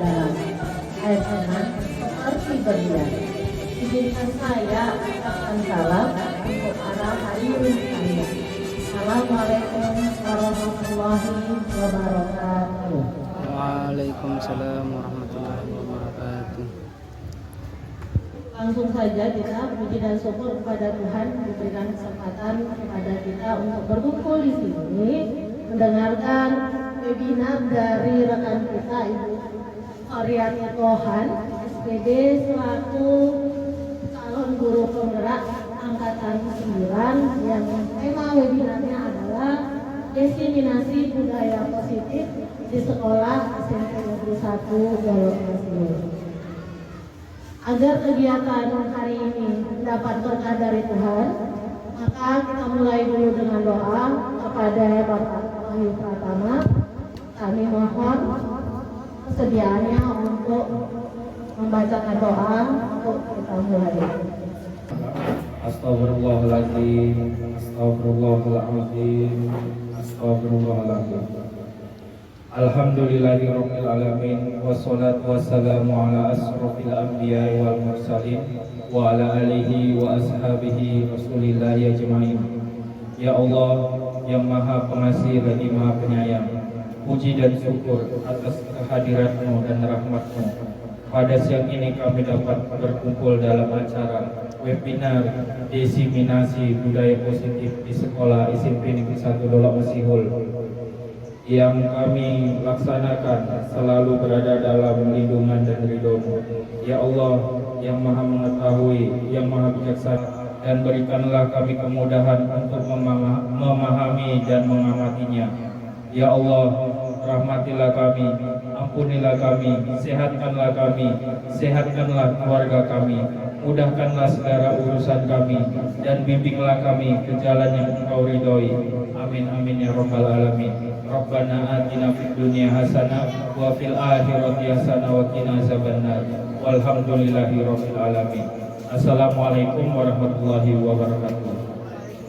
dalam air tenang seperti berlian. Izinkan saya ucapkan salam untuk para hadirin sekalian. Assalamualaikum warahmatullahi wabarakatuh. Waalaikumsalam warahmatullahi wabarakatuh. Langsung saja kita puji dan syukur kepada Tuhan diberikan kesempatan kepada kita untuk berkumpul di sini mendengarkan webinar dari rekan kita Ibu Aryati Tohan SPD selaku calon guru penggerak angkatan 9 yang tema webinarnya adalah diseminasi budaya positif di sekolah SMP Negeri 1 Dolok. Agar kegiatan hari ini dapat berkah dari Tuhan, maka kita mulai dulu dengan doa kepada Bapak Wahyu Pratama. Kami mohon kesediaannya untuk membacakan doa untuk kita mulai. Astagfirullahaladzim, astagfirullahaladzim, astagfirullahaladzim. Alhamdulillahirabbil alamin, wassalatu wassalamu ala asrofil anbiya'i wal mursalin wa ala alihi wa ashabihi rasulillahi ajma'in. Ya Allah yang maha pengasih lagi maha penyayang, puji dan syukur atas kehadiratmu dan rahmatmu. Pada siang ini kami dapat berkumpul dalam acara webinar diseminasi budaya positif di sekolah SMP Negeri 1 Dolok Masihul yang kami laksanakan selalu berada dalam lindungan dan ridho-Mu. Ya Allah yang maha mengetahui, yang maha bijaksana, dan berikanlah kami kemudahan untuk memahami dan mengamatinya. Ya Allah, rahmatilah kami, ampunilah kami, sehatkanlah keluarga kami, mudahkanlah segala urusan kami, dan bimbinglah kami ke jalan yang Engkau ridhoi. Amin amin ya rabbal alamin. Rabbana atina fid dunya hasanah wa fil akhirati hasanah wa qina azabannar. Walhamdulillahi rabbil alamin. Assalamualaikum warahmatullahi wabarakatuh.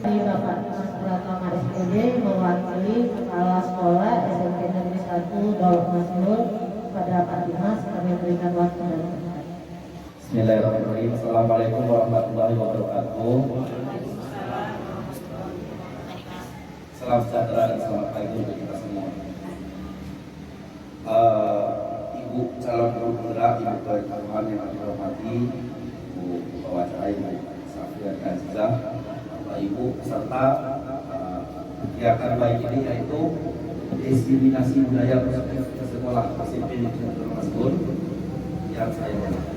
Bapak Mas Pratama SPD mewakili Kepala Sekolah SMP Negeri 1 Dolok Masihul pada Pak Dimas, kami berikan waktu dan tempat. Bismillahirrahmanirrahim. Assalamualaikum warahmatullahi wabarakatuh. Salam sejahtera dan selamat pagi untuk kita semua. Ibu calon guru penggerak, Ibu Tuhan yang kami hormati, Ibu Bawa acara Ibu Safiyah Azizah, Bapak Ibu serta kegiatan baik ini yaitu diseminasi budaya positif di sekolah SMP Negeri 1 Dolok Masihul yang saya hormati.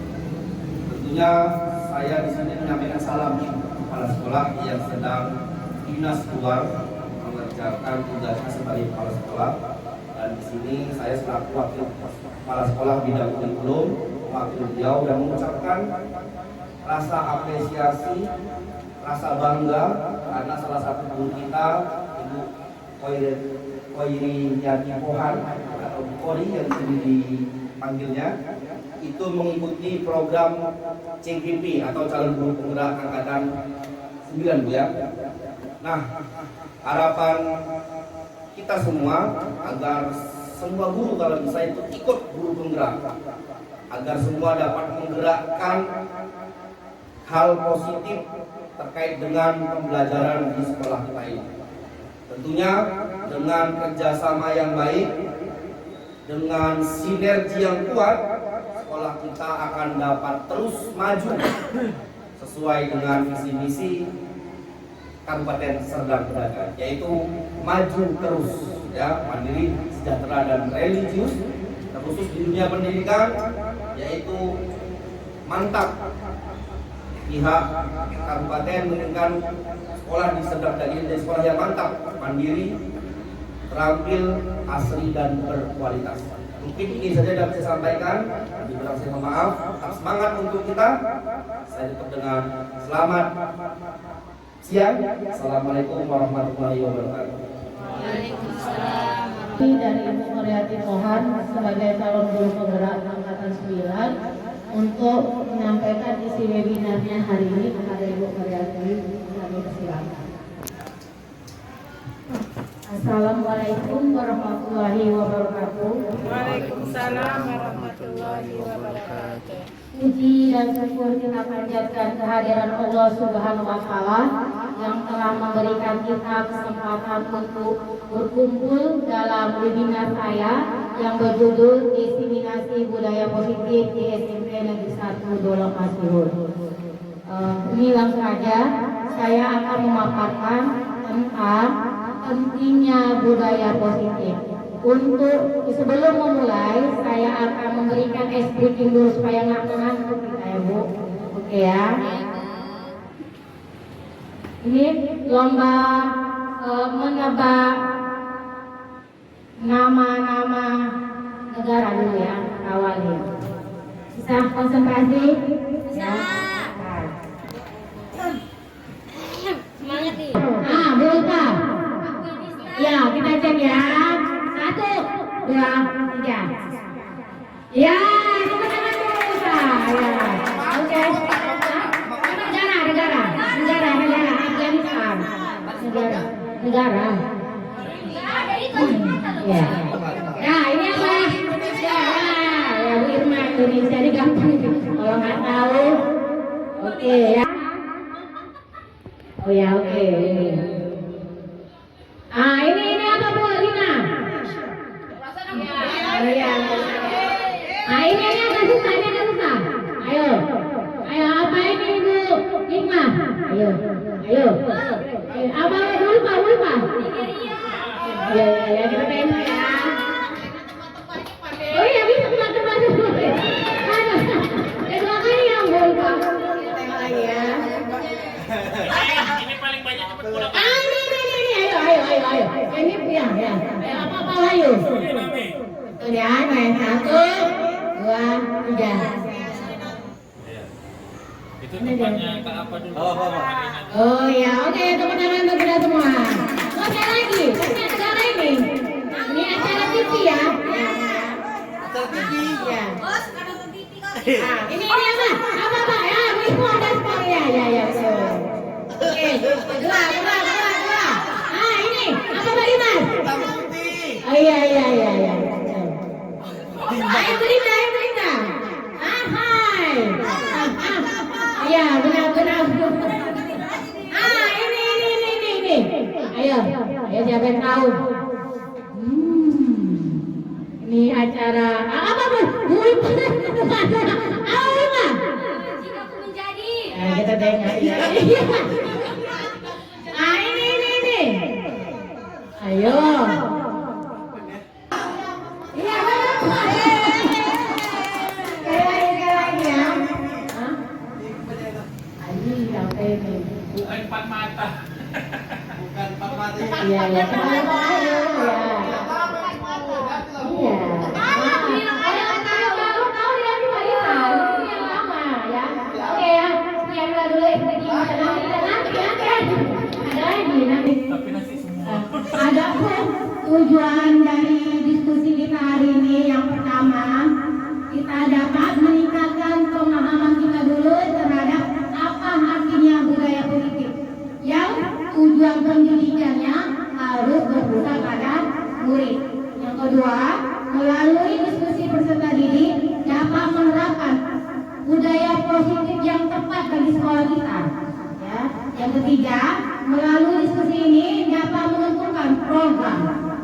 Tentunya saya di sini menyampaikan salam kepala sekolah yang sedang dinas luar mengerjakan tugasnya sebagai kepala sekolah, dan di sini saya selaku wakil kepala sekolah bidang kurikulum wakil beliau dan mengucapkan rasa apresiasi, rasa bangga karena salah satu guru kita Ibu Koiri Yati Pohan atau Kori yang sering dipanggilnya itu mengikuti program CGP atau calon guru penggerak angkatan 9 Bu ya. Nah, harapan kita semua agar semua guru kalau bisa itu ikut guru penggerak, agar semua dapat menggerakkan hal positif terkait dengan pembelajaran di sekolah kita ini. Tentunya dengan kerjasama yang baik, dengan sinergi yang kuat, sekolah kita akan dapat terus maju sesuai dengan visi misi Kabupaten Serdang Bedagai, yaitu maju terus ya, mandiri, sejahtera dan religius, terkhusus di dunia pendidikan, yaitu mantap. Pihak kabupaten menginginkan sekolah di Serdang Bedagai menjadi sekolah yang mantap, mandiri, terampil, asri dan berkualitas. Mungkin ini saja yang bisa saya sampaikan. Kurang saya mohon maaf. Tetap semangat untuk kita. Saya tutup dengan selamat siang. Assalamualaikum warahmatullahi wabarakatuh. Waalaikumsalam. Dari Ibu Aryati Tohan sebagai calon guru penggerak angkatan 9 untuk menyampaikan isi webinarnya hari ini kepada Ibu Aryati, kami persilakan. Assalamualaikum warahmatullahi wabarakatuh. Waalaikumsalam warahmatullahi warahmatullahi wabarakatuh. Puji dan syukur kita panjatkan kehadiran Allah Subhanahu wa Ta'ala yang telah memberikan kita kesempatan untuk berkumpul dalam webinar saya yang berjudul Diseminasi Budaya Positif di SMP Negeri 1 Dolok Masiun. Ini langsung saja saya akan memaparkan tentang pentingnya budaya positif. Untuk sebelum memulai, saya akan memberikan es briefing dulu supaya nggak mengantuk kita ya Bu. Oke ya. Ini lomba menebak nama-nama negara dulu ya, awalnya. Bisa konsentrasi? Ya. Semangat nih. Boleh Pak? Ya, kita cek ya. 1, 2, 3. Ya, tepuk tangan dulu Pak. Ya. Oke. Negara. Afghanistan. Negara. Ya. Nah, ini apa? Ya, Bu Irma, Indonesia ini gampang. Kalau nggak tahu, oke ya. Oh ya, oke. Ini apa Bu Lina? Oh ya. Ini agak susah, Ayo, apa ini Bu Hikmah? Ayo. Apa lupa? Ya, kita tembak ya. Oh iya, bisa tebak-tebak dulu. Dua kali yang lupa. Tengok lagi ya. Ini paling banyak dapat bola. Ini, ayo. Ini ya. Apa ayo. Udah, main 1, 2, 3. Itu tempatnya Kak apa dulu? Oh ya, oke, tepuk tangan untuk kita semua. Oke lagi, ini negara ini. Ini acara TV ya. Acara TV. Ya. Ini apa? Apa? Ya, Wisnu ada skor ya. Betul. Oke, dua. Ini apa Pak Dimas? Oh iya. Ayo berita. Hai. Ya, benar. Ini. Ayo siapa yang tahu? Ini acara apa Bu? Apa? Jika aku menjadi. Kita tengok ya. Ini. Ayo. Iya, benar. Sekali lagi ya. Sampai ini. Bukan empat mata. Iya. Iya. Tahu dia di Balisan. Ini yang lama ya. Oke ya. Sekian dulu nanti. Ada lagi nanti. Tapi nasi semua. Ada pun tujuan dari diskusi kita hari ini yang pertama, kita dapat meningkatkan pemahaman kita dulu terhadap apa artinya budaya positif. Yang tujuan pendidikannya harus berpusat pada murid. Yang kedua, melalui diskusi peserta didik dapat menerapkan budaya positif yang tepat bagi sekolah kita. Ya. Yang ketiga, melalui diskusi ini dapat menentukan program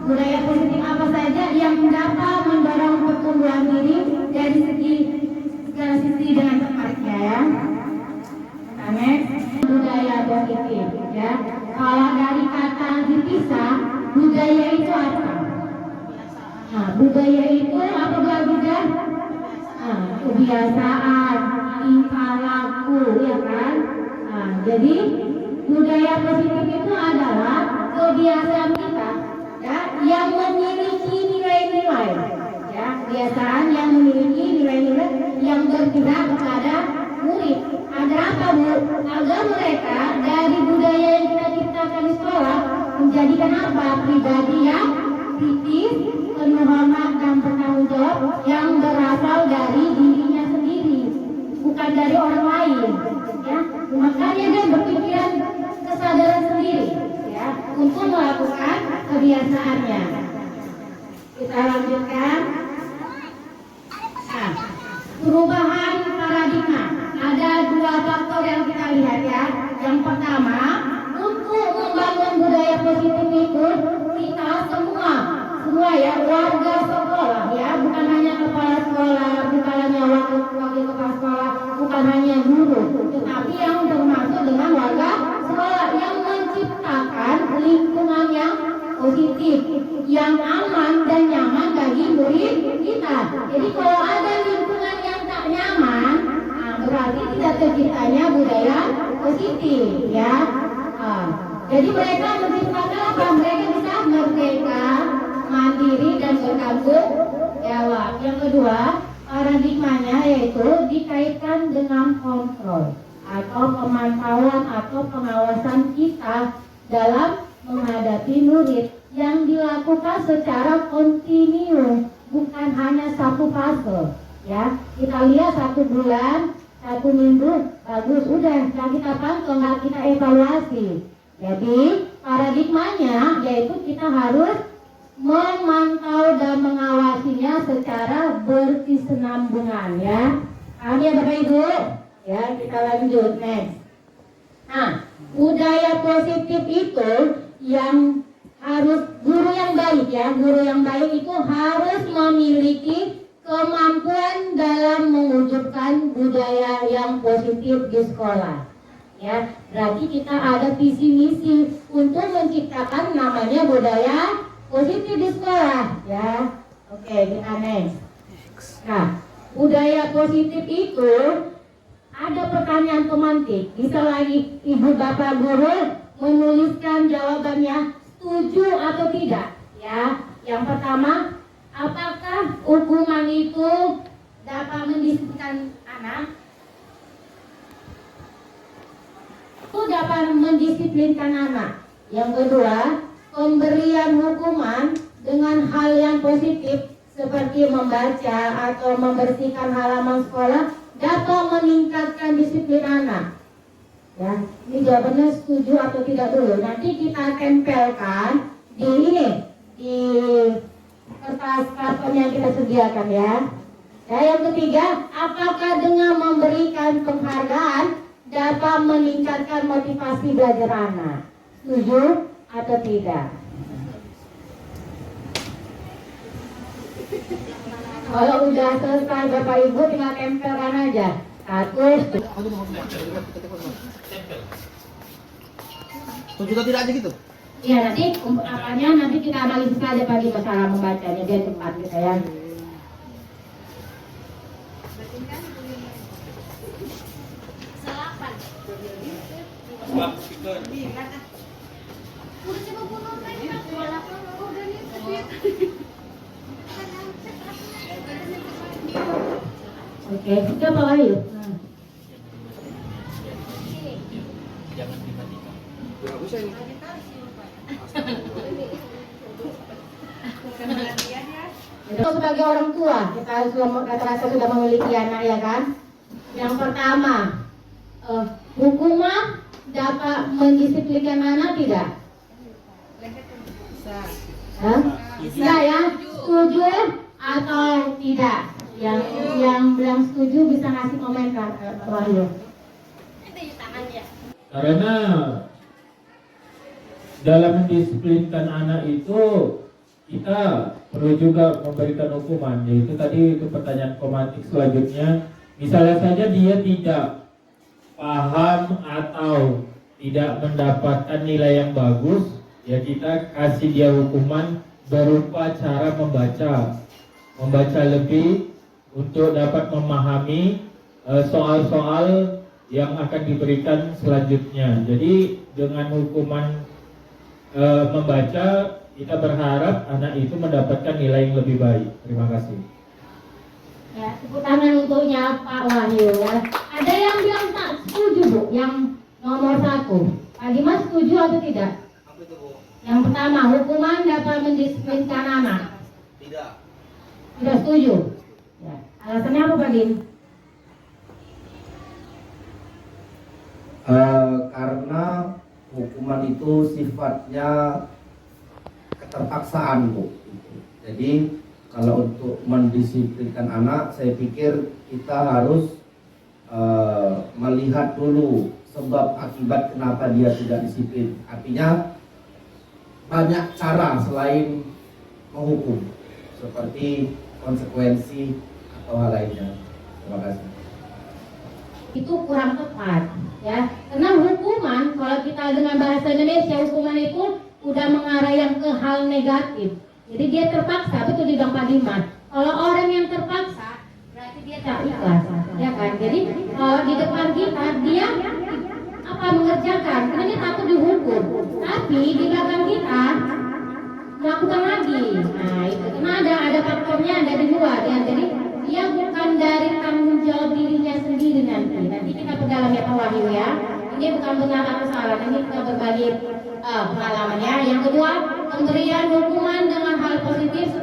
budaya positif apa saja yang dapat mendorong pertumbuhan diri dari segala sisi dengan tepatnya ya. Budaya positif ya. Kalau dari kata dipisah, budaya itu apa? Nah, budaya itu apa juga? Kebiasaan, tingkah laku ya kan? Nah, jadi budaya positif itu adalah kebiasaan kita ya, yang memiliki nilai-nilai ya, kebiasaan yang memiliki nilai-nilai yang berpihak kepada murid. Agar apa Bu? Agar mereka dari budaya yang kita ciptakan di sekolah menjadikan apa? Pribadi yang kritis, penuh hormat dan bertanggung jawab yang berasal dari dirinya sendiri, bukan dari orang lain ya. Makanya dia berpikiran kesadaran sendiri ya untuk melakukan kebiasaannya. Kita lanjutkan. Nah, warga sekolah ya, bukan hanya kepala sekolah, bukan hanya wakil kepala sekolah, bukan hanya guru, tetapi yang termasuk dengan warga sekolah yang menciptakan lingkungan yang positif, yang aman dan nyaman bagi murid kita. Jadi kalau ada lingkungan yang tak nyaman, berarti tidak terciptanya budaya positif ya. Jadi mereka menciptakan apa? Mereka bisa merdeka, mandiri dan bertanggung jawab. Yang kedua, paradigmanya yaitu dikaitkan dengan kontrol atau pemantauan atau pengawasan kita dalam menghadapi murid yang dilakukan secara kontinu, bukan hanya satu fase. Ya, kita lihat 1 bulan, 1 minggu, bagus, udah, kita pantau, nggak kita evaluasi. Jadi paradigmanya yaitu kita harus memantau dan mengawasinya secara berkesinambungan ya. Paham ya Bapak Ibu? Ya, kita lanjut next. Nah, budaya positif itu yang harus guru yang baik ya. Guru yang baik itu harus memiliki kemampuan dalam mewujudkan budaya yang positif di sekolah. Ya, berarti kita ada visi misi untuk menciptakan namanya budaya positif di sekolah ya. Oke, kita next. Nah, budaya positif itu ada pertanyaan pemantik. Bisa lagi ibu bapak guru menuliskan jawabannya setuju atau tidak ya. Yang pertama, apakah hukuman itu dapat mendisiplinkan anak? Dapat mendisiplinkan anak. Yang kedua, pemberian hukuman dengan hal yang positif seperti membaca atau membersihkan halaman sekolah dapat meningkatkan disiplin anak. Ya, ini jawabannya setuju atau tidak dulu. Nanti kita tempelkan di ini, di kertas karton yang kita sediakan ya. Dan yang ketiga, apakah dengan memberikan penghargaan dapat meningkatkan motivasi belajar anak? Setuju atau tidak? Kalau udah selesai Bapak Ibu tinggal tempelkan aja. Setuju atau tidak aja gitu? Iya, nanti apanya nanti kita analisis aja pagi masalah membacanya biar cepat gitu ya. Oke, kita bawa yuk. Jangan dimatikan. Itu sebagai orang tua, kita rata-rata sudah memiliki anak ya kan. Yang pertama, hukuman dapat mendisiplinkan anak tidak? Bisa ya? Setuju atau tidak? Yang bilang setuju bisa ngasih komentar. Wahyu. Karena dalam mendisiplinkan anak itu kita perlu juga memberikan hukuman. Yaitu tadi itu pertanyaan komatik selanjutnya. Misalnya saja dia tidak paham atau tidak mendapatkan nilai yang bagus, ya kita kasih dia hukuman berupa cara membaca lebih untuk dapat memahami soal-soal yang akan diberikan selanjutnya. Jadi dengan hukuman membaca, kita berharap anak itu mendapatkan nilai yang lebih baik. Terima kasih. Ya, tepuk tangan untuknya Pak Wahyu ya. Ada yang bilang tak setuju Bu, yang nomor 1. Pak Dimas setuju atau tidak? Apa itu Bu? Yang pertama, hukuman dapat mendisiplinkan anak. Tidak. Tidak setuju. Ya. Alasannya apa Pak Dim? Karena hukuman itu sifatnya keterpaksaan Bu. Jadi kalau untuk mendisiplinkan anak, saya pikir kita harus melihat dulu sebab akibat kenapa dia tidak disiplin. Artinya banyak cara selain menghukum. seperti konsekuensi atau hal lainnya. Terima kasih. Itu kurang tepat ya, karena hukuman kalau kita dengan bahasa Indonesia, hukuman itu udah mengarah yang ke hal negatif. Jadi dia terpaksa, betul di bang Pak Dimas. Kalau orang yang terpaksa berarti dia tak ikhlas, ya kan? Jadi kalau di depan kita dia apa mengerjakan, karena dia takut dihukum. Tapi di belakang kita melakukan lagi. Nah itu karena ada faktornya, ada di luar ya. Jadi dia bukan dari tanggung jawab dirinya sendiri nanti. Nanti kita perdalam ya Pak Wahyu ya. Ini bukan benar atau salah. Ini kita berbagi pengalamannya. Yang kedua, pemberian hukuman dengan hal positif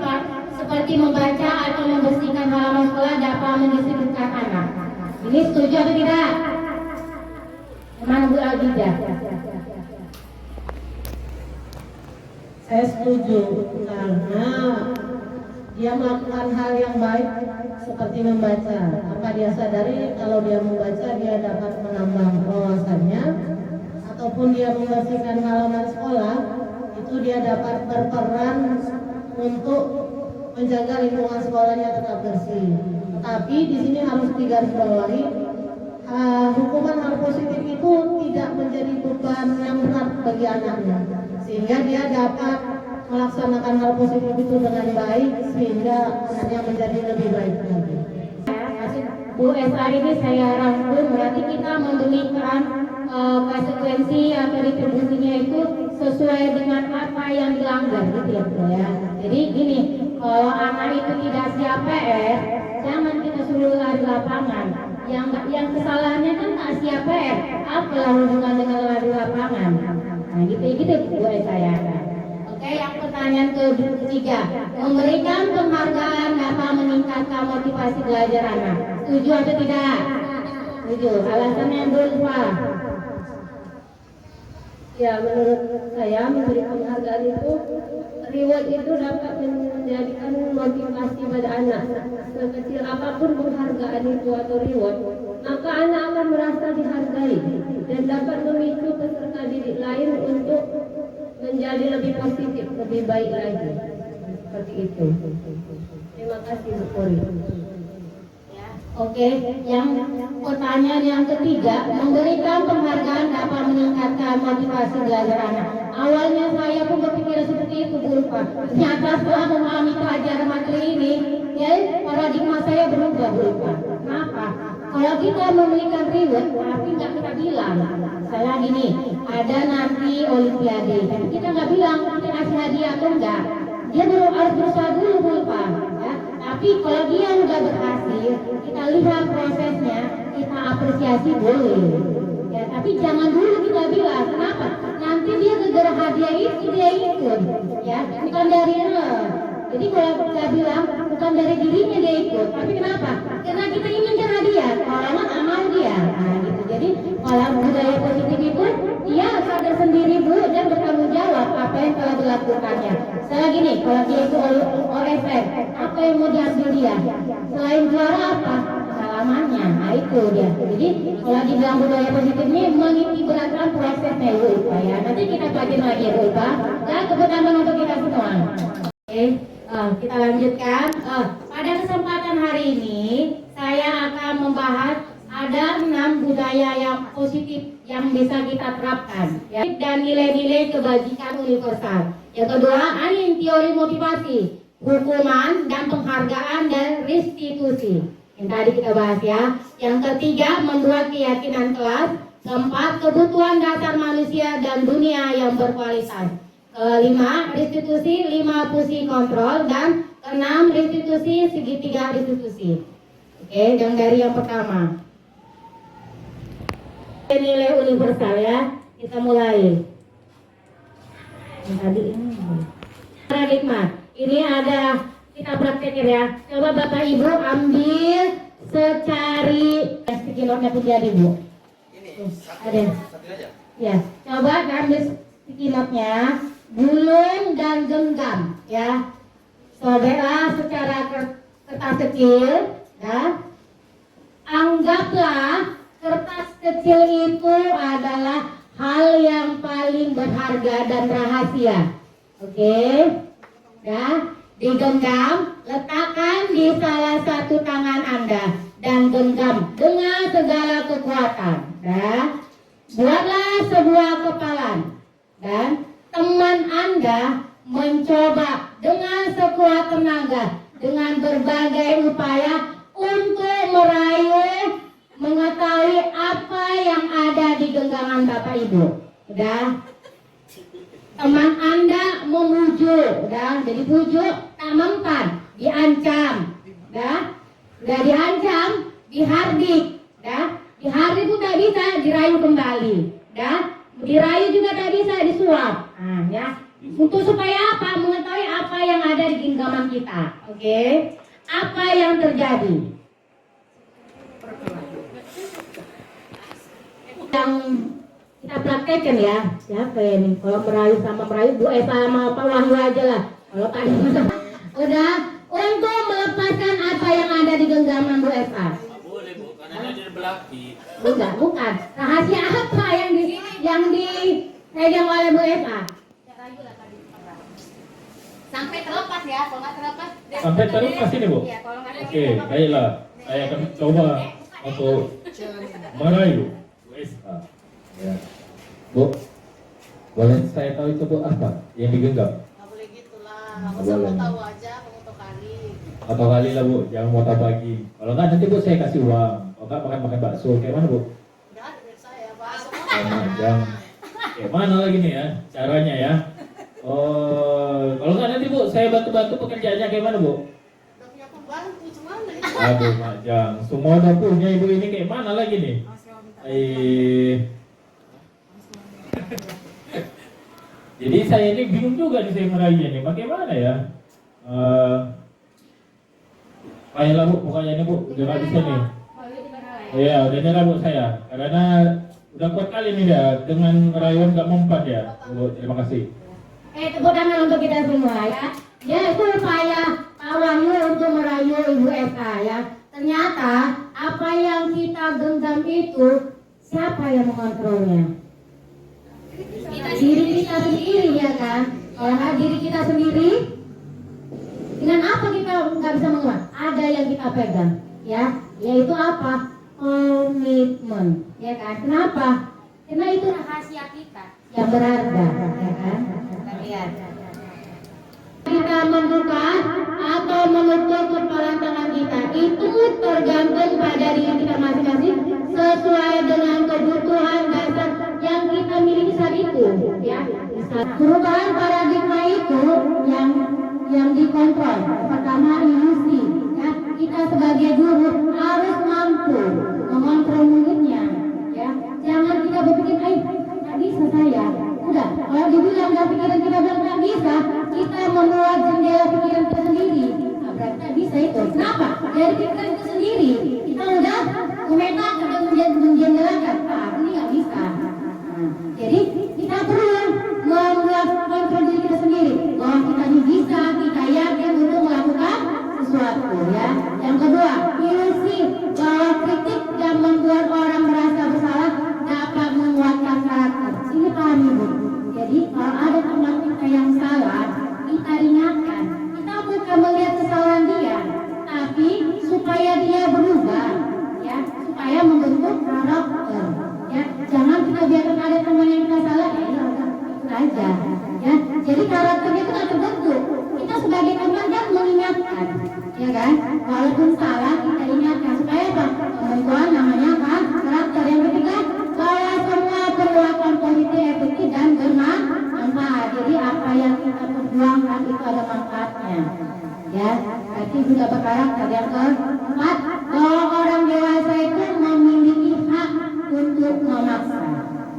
seperti membaca atau membersihkan halaman sekolah dapat mendisiplinkan anak. Ini setuju atau tidak? Mana Bu Aldidah? Saya setuju karena dia melakukan hal yang baik seperti membaca. Tanpa dia sadari kalau dia membaca dia dapat menambah wawasannya, ataupun dia membersihkan halaman sekolah itu dia dapat berperan untuk menjaga lingkungan sekolahnya tetap bersih. Tapi di sini harus digarisbawahi, hukuman hal positif itu tidak menjadi beban yang berat bagi anaknya, sehingga dia dapat melaksanakan hal positif itu dengan baik sehingga anaknya menjadi lebih baik lagi. Bu SA ini saya rangkum, berarti kita memberikan konsekuensi atau retribusinya itu sesuai dengan apa yang dilanggar gitu ya Bu ya. Jadi gini, kalau anak itu tidak siap PR, jangan kita suruh lari lapangan. Yang kesalahannya kan tak siap PR, apa hubungan dengan lari lapangan? Nah gitu Bu saya. Oke, yang pertanyaan ketiga, memberikan penghargaan dapat meningkatkan motivasi belajar anak. Setuju atau tidak? Setuju. Alasannya berapa? Ya, menurut saya memberi penghargaan itu, reward itu dapat menjadikan motivasi pada anak. Sekecil apapun penghargaan itu atau reward, maka anak akan merasa dihargai dan dapat memicu peserta didik lain untuk menjadi lebih positif, lebih baik lagi. Seperti itu. Terima kasih Bu Puri. Oke, yang pertanyaan yang ketiga, memberikan penghargaan dapat meningkatkan motivasi belajar anak. Awalnya saya pun berpikir seperti itu Bu Rupa. Ternyata setelah memahami pelajaran materi ini, ya paradigma saya berubah Bu Rupa. Kenapa? Kalau kita memberikan reward, tapi nggak kita bilang. Misalnya gini, ada nanti olimpiade, tapi kita nggak bilang kita kasih hadiah atau enggak. Dia harus berusaha dulu Bu Rupa. Ya. Tapi kalau dia udah berhasil, kita lihat prosesnya, kita apresiasi boleh. Ya, tapi jangan dulu kita bilang, kenapa? Nanti dia gegara hadiah itu dia ikut, ya, bukan dari Jadi kalau kita bilang bukan dari dirinya dia ikut, tapi kenapa? Karena kita inginkan hadiah, kalau amal dia. Nah, gitu. Jadi kalau budaya positif itu dia sadar sendiri Bu dan bertanggung jawab apa yang telah dilakukannya. Saya gini, kalau dia itu OSN, apa yang mau diambil dia? Selain juara apa? Pengalamannya. Nah itu dia. Jadi kalau dibilang budaya positif ini mengibaratkan prosesnya Bu ya. Nanti kita pelajari lagi Bu dan kebetulan untuk kita semua. Oke, kita lanjutkan. Pada kesempatan hari ini saya akan membahas ada 6 budaya yang positif yang bisa kita terapkan ya, dan nilai-nilai kebajikan universal. Yang kedua, ini teori motivasi, hukuman dan penghargaan dan restitusi yang tadi kita bahas ya. Yang ketiga, membuat keyakinan kelas. Keempat, kebutuhan dasar manusia dan dunia yang berkualitas. Kelima, restitusi 5 fungsi kontrol. Dan keenam, restitusi segitiga restitusi. Oke, yang dari yang pertama nilai universal ya, kita mulai. Yang tadi ini paradigma. Ini ada kita praktekin ya. Coba Bapak Ibu ambil secari sticky note-nya pun jadi Bu. Ini Ada. satu aja. Ya, coba ambil sticky note-nya, gulung dan genggam ya. Sobeklah secara kertas kecil ya. Anggaplah kertas kecil itu adalah hal yang paling berharga dan rahasia. Oke? Ya. Digenggam, letakkan di salah satu tangan Anda dan genggam dengan segala kekuatan. Dan buatlah sebuah kepalan dan teman Anda mencoba dengan sekuat tenaga dengan berbagai upaya untuk meraih mengetahui apa yang ada di genggaman Bapak Ibu. Udah, teman Anda memujuk, udah, jadi pujuk tak mempan, diancam, udah diancam, dihardik, dihardik pun tak bisa, dirayu kembali, dirayu juga tak bisa, disuap, ya. Untuk supaya apa? Mengetahui apa yang ada di genggaman kita, oke? Apa yang terjadi? Yang kita praktekkan ya, siapa ya nih? Kalau merayu sama merayu, Bu Eva sama Pak Wahyu aja lah. Kalau Pak udah, untuk melepaskan apa yang ada di genggaman Bu Eva. Boleh Bu, karena dia belaki. Bukan. Rahasia apa yang dipegang oleh Bu Eva? Sampai terlepas ya, kalau nggak terlepas. Sampai terlepas ini Bu. Iya, kalau nggak Oke, baiklah. Saya akan coba untuk merayu Bu Esa. Ya. Bu, boleh saya tahu itu Bu apa yang digenggam? Nggak boleh gitu lah. Masa mau tahu aja, kamu tahu kali. Atau kali lah Bu, jangan mau tahu pagi. Kalau nggak nanti Bu saya kasih uang. Kalau nggak makan bakso, kayak mana Bu? Nggak ada dari saya, Pak. Jangan. Kayak mana lagi nih ya caranya ya? Oh, kalau nggak nanti Bu saya bantu-bantu pekerjaannya kayak mana Bu? Udah punya pembantu, cuman Aduh Mak Jang, semua udah punya ibu ini kayak mana lagi nih? Jadi saya ini bingung juga nih saya meraihnya nih, bagaimana ya? Baiklah Bu, pokoknya ini Bu, udah nggak bisa nih. Iya, udah nyerah Bu saya, karena udah kuat kali nih ya dengan rayuan nggak mempan ya. Bu, terima kasih. Tepuk tangan untuk kita semua ya. Ya, itu upaya Pak Wahyu untuk merayu Ibu Eka ya. Ternyata apa yang kita genggam itu siapa yang mengontrolnya? Diri kita sendiri ya kan? Kalau nggak diri kita sendiri, dengan apa kita nggak bisa menguat? Ada yang kita pegang ya, yaitu apa? Komitmen ya kan? Kenapa? Karena itu rahasia kita. yang berharga ya kan? Kita membuka atau menutup kepalan tangan kita itu tergantung pada diri kita masing-masing sesuai dengan kebutuhan dasar yang kita miliki saat itu ya. Perubahan paradigma itu yang dikontrol. Pertama ilusi ya. Kita sebagai guru harus mampu mengontrol mulutnya ya. Jangan kita berpikir nggak bisa saya. Udah, kalau dibilang nggak pikiran kita bilang nggak bisa, kita membuat jendela pikiran kita sendiri. Nah, berarti nggak bisa itu. Kenapa? Dari pikiran kita sendiri. Kita udah memetakan dan menjendelakan. Ini nggak bisa. Jadi kita perlu membuat kontrol diri kita sendiri. Bahwa kita ini bisa, kita yakin untuk melakukan sesuatu ya. Yang kedua, ilusi bahwa kritik yang membuat orang merasa bersalah dapat menguatkan karakter. Ini paham Ibu. Jadi kalau ada teman kita yang salah, kita ingatkan. Kita bukan melihat kesalahan dia, tapi supaya dia berubah, ya, supaya membentuk karakter. Ya, jangan kita biarkan ada teman yang kita salah, ya itu aja. Ya, jadi karakternya itu nggak terbentuk. Kita sebagai teman kan mengingatkan, ya kan? Walaupun salah kita ingatkan supaya apa? Pembentukan namanya kan karakter. Yang ketiga, bahwa semua perbuatan positif, efektif dan bermanfaat. Jadi apa yang kita perjuangkan itu ada manfaatnya. Ya, berarti sudah berkarakter. Yang keempat, bahwa orang dewasa itu memiliki hak untuk memaksa.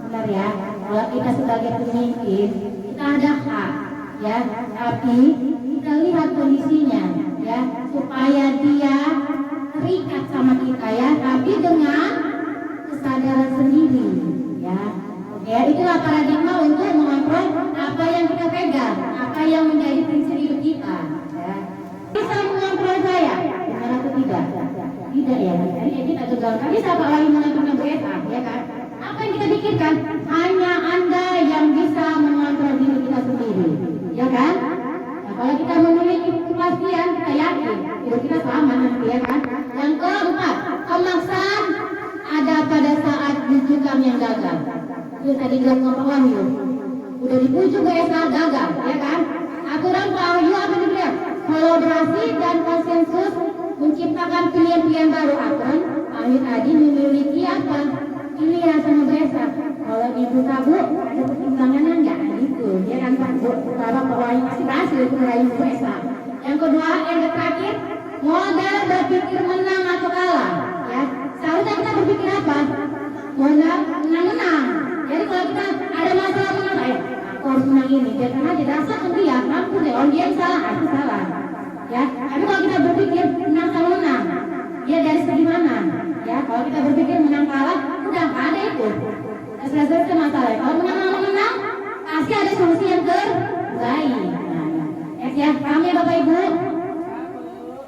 Benar ya? Kalau kita sebagai pemimpin, kita ada hak, ya. Tapi kita lihat kondisinya, ya, supaya dia terikat sama kita, ya. Tapi dengan kesadaran sendiri, ya. Ya, itulah paradigma untuk mengontrol apa yang kita pegang, apa yang menjadi prinsip hidup kita. Ya. Bisa mengontrol saya, benar atau tidak? Tidak ya, jadi kita gagal. Bisa Pak Wahyu menentukan Bu Eva, ya kan? Apa yang kita pikirkan? Hanya Anda yang bisa mengontrol diri kita sendiri, ya kan? Nah, kalau kita memiliki kepastian kita yakin hidup kita selamat nanti ya kan. Yang keempat, pemaksaan ada pada saat rujukan yang gagal. Itu tadi bilang Pak Wahyu, udah dipujuk BSA gagal ya kan. Aturan Pak Wahyu apa dia? Kolaborasi dan konsensus menciptakan pilihan-pilihan baru. Aturan Pak Wahyu tadi memiliki apa? Pilihan sama BSA. Kalau ibu tabu ada pertimbangan enggak gitu ya kan Pak Bu. Kalau Pak Wahyu masih berhasil meraih BSA. Yang kedua, yang terakhir, modal berpikir menang atau kalah ya. Seharusnya kita berpikir apa? Modal menang-menang. Jadi kalau kita ada masalah menang, aku harus menang ini. Biarkan aja rasa dia mampu deh. Oh dia yang salah, aku salah. Ya. Tapi kalau kita berpikir menang sama menang, ya dari segi mana? Ya. Kalau kita berpikir menang kalah, udah nggak ada itu. Selesai masalah. Kalau menang, pasti ada solusi yang terbaik. Ya, kami Bapak Ibu.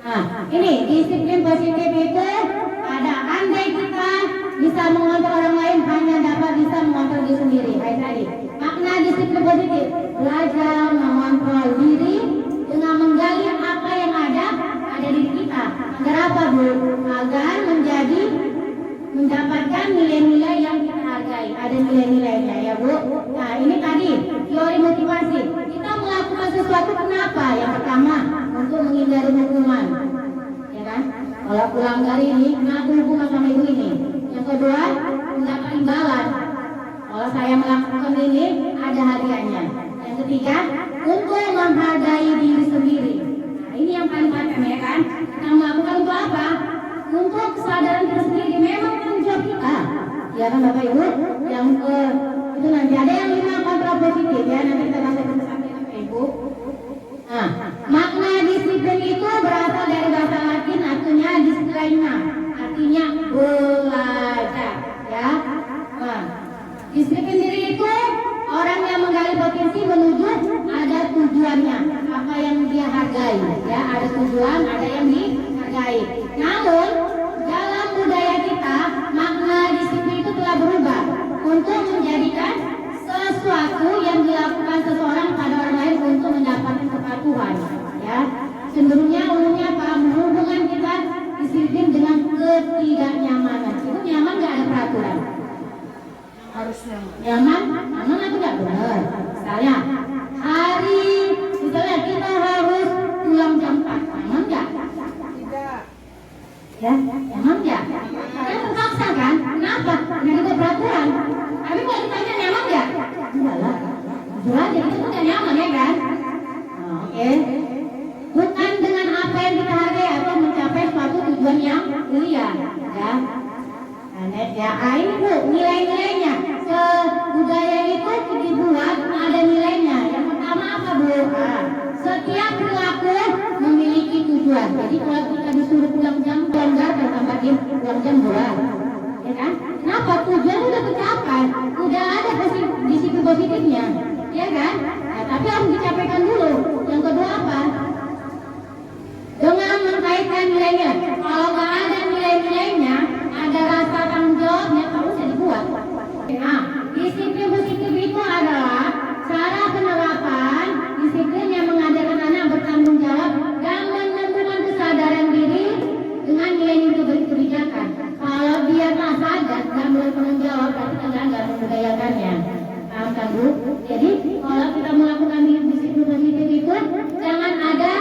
Nah, ini disiplin positif itu ada andai kita bisa mengontrol orang lain hanya dapat bisa mengontrol diri sendiri. Kayak tadi. Makna disiplin positif belajar mengontrol diri dengan menggali apa yang ada di kita. Agar apa Bu? Agar mendapatkan nilai-nilai yang kita hargai. Ada nilai-nilainya ya Bu. Nah ini tadi teori motivasi. Kita melakukan sesuatu kenapa? Yang pertama untuk menghindari hukuman. Ya kan? Kalau pulang dari ini, kenapa hukuman sama ibu ini? Yang kedua, mendapat imbalan. Kalau saya melakukan ini, ada hadiahnya. Yang ketiga, untuk menghargai diri sendiri. Nah, ini yang paling penting ya kan? Kita melakukan untuk apa? Untuk kesadaran diri sendiri. Memang tanggung jawab kita. Ya kan Bapak Ibu? Yang itu nanti ada yang 5 kontra positif ya. Nanti kita bahas bersama Bapak Ibu. Nah, makna disiplin itu berasal dari bahasa Latin, artinya disciplina, artinya belajar, ya. Nah, disiplin diri itu orang yang menggali potensi menuju ada tujuannya, apa yang dia hargai, ya. Ada tujuan, ada yang dihargai. Namun dalam budaya kita, makna disiplin itu telah berubah untuk menjadikan sesuatu yang dilakukan seseorang pada orang lain untuk mendapatkan kepatuhan, ya. Cenderungnya umumnya apa? Hubungan kita disiplin dengan ketidaknyamanan. Itu nyaman nggak ada peraturan? Harus nyaman. Nyaman atau nggak benar? Misalnya misalnya kita harus pulang jam 4. Nyaman nggak? Tidak. Ya, nyaman nggak? Kan terpaksa kan? Kenapa? Nggak ada peraturan. Tapi kalau ditanya nyaman nggak? Enggak lah. Jujur aja itu udah nyaman ya kan? Oke. Bukan dengan apa yang kita hargai atau mencapai suatu tujuan yang mulia, ya. Ya, ini Bu, nilai-nilainya. Budaya itu dibuat ada nilainya. Yang pertama apa Bu? Setiap perilaku memiliki tujuan. Jadi kalau kita disuruh pulang jam pelanggar dan tambahin pulang jam bulan, ya kan? Kenapa? Tujuan udah tercapai, udah ada disiplin positifnya, ya kan? Nah, tapi harus dicapaikan dulu. Yang kedua apa? Dengan mengkaitkan nilainya. Kalau nggak ada nilai-nilainya, ada rasa tanggung jawabnya, harus dibuat. Nah, disiplin positif itu adalah cara penerapan disiplin yang mengajarkan anak bertanggung jawab dan menentukan kesadaran diri dengan nilai-nilai kebijakan. Kalau dia tak sadar dan bertanggung jawab, berarti kita nggak membudayakannya. Paham kan Bu? Jadi kalau kita melakukan disiplin positif itu jangan ada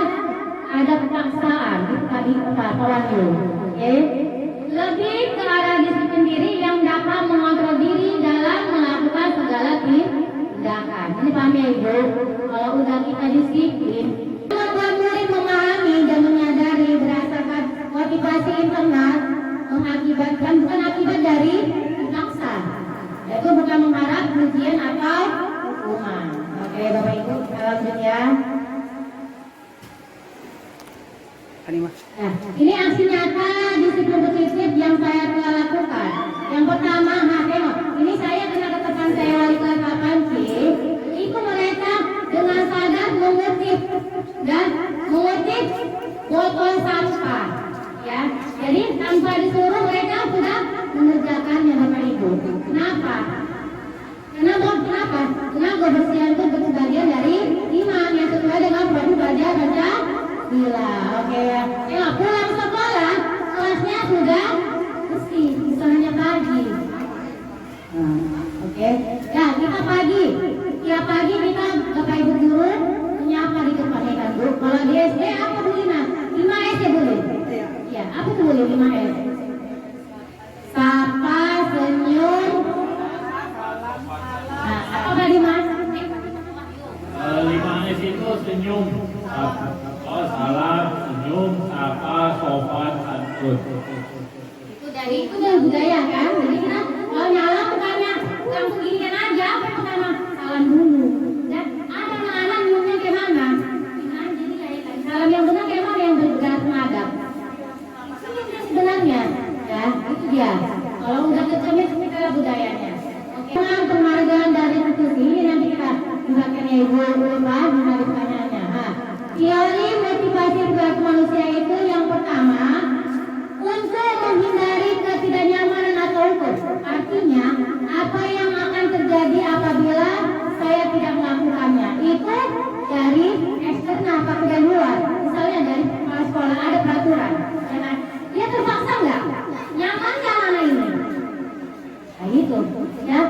kepaksaan. Itu tadi Pak Wahyu. Oke? Lebih ke arah disiplin diri yang dapat mengontrol diri dalam melakukan segala tindakan. Ini paham ya Ibu? Kalau udah kita disiplin, membuat murid memahami dan menyadari berdasarkan motivasi internal mengakibatkan bukan akibat dari dipaksa. Yaitu bukan mengharap ujian atau hukuman. Oke Bapak Ibu, kita lanjut ya. Nah, ini aksi nyata disiplin positif yang saya telah lakukan. Yang pertama, tengok, ini saya kena katakan saya wali kelas 8C. Itu mereka dengan sadar mengutip botol sampah, ya. Jadi tanpa disuruh mereka sudah mengerjakannya Bapak Ibu. Kenapa? Karena kebersihan itu sebagian dari iman yang sesuai dengan produk belajar baca Gila, oke ya. Tengok pulang sekolah, kelasnya sudah mesti misalnya pagi. Oke. Ya, kita pagi. Tiap pagi kita Bapak Ibu guru menyapa di depan ya kan Bu. Kalau di SD apa Bu Lina? 5 SD boleh? Iya, apa tuh boleh 5 SD? Sapa, senyum. Nah, apa tadi Mas? 5S itu senyum, salam, senyum, sapa, sopan, santun. Itu dari budaya kan? Jadi kita kalau nyala bukannya langsung ginikan aja, apa yang pertama? Salam dulu. Dan ada anak-anak nyumnya gimana? Nah, jadi kayak salam yang benar kayak mana yang berbudaya pengadab? Ini sebenarnya, ya itu dia. Kalau udah kecemit kita budayanya. Oke, penghargaan dari institusi ini nanti kita buatkan ya Ibu Lima bisa ditanyanya. Teori motivasi perilaku manusia itu yang pertama untuk menghindari ketidaknyamanan atau hukum. Artinya apa yang akan terjadi apabila saya tidak melakukannya itu dari eksternal atau dari luar. Misalnya dari kepala sekolah ada peraturan, ya kan? Dia terpaksa nggak? Nyaman nggak mana ini? Nah itu, ya.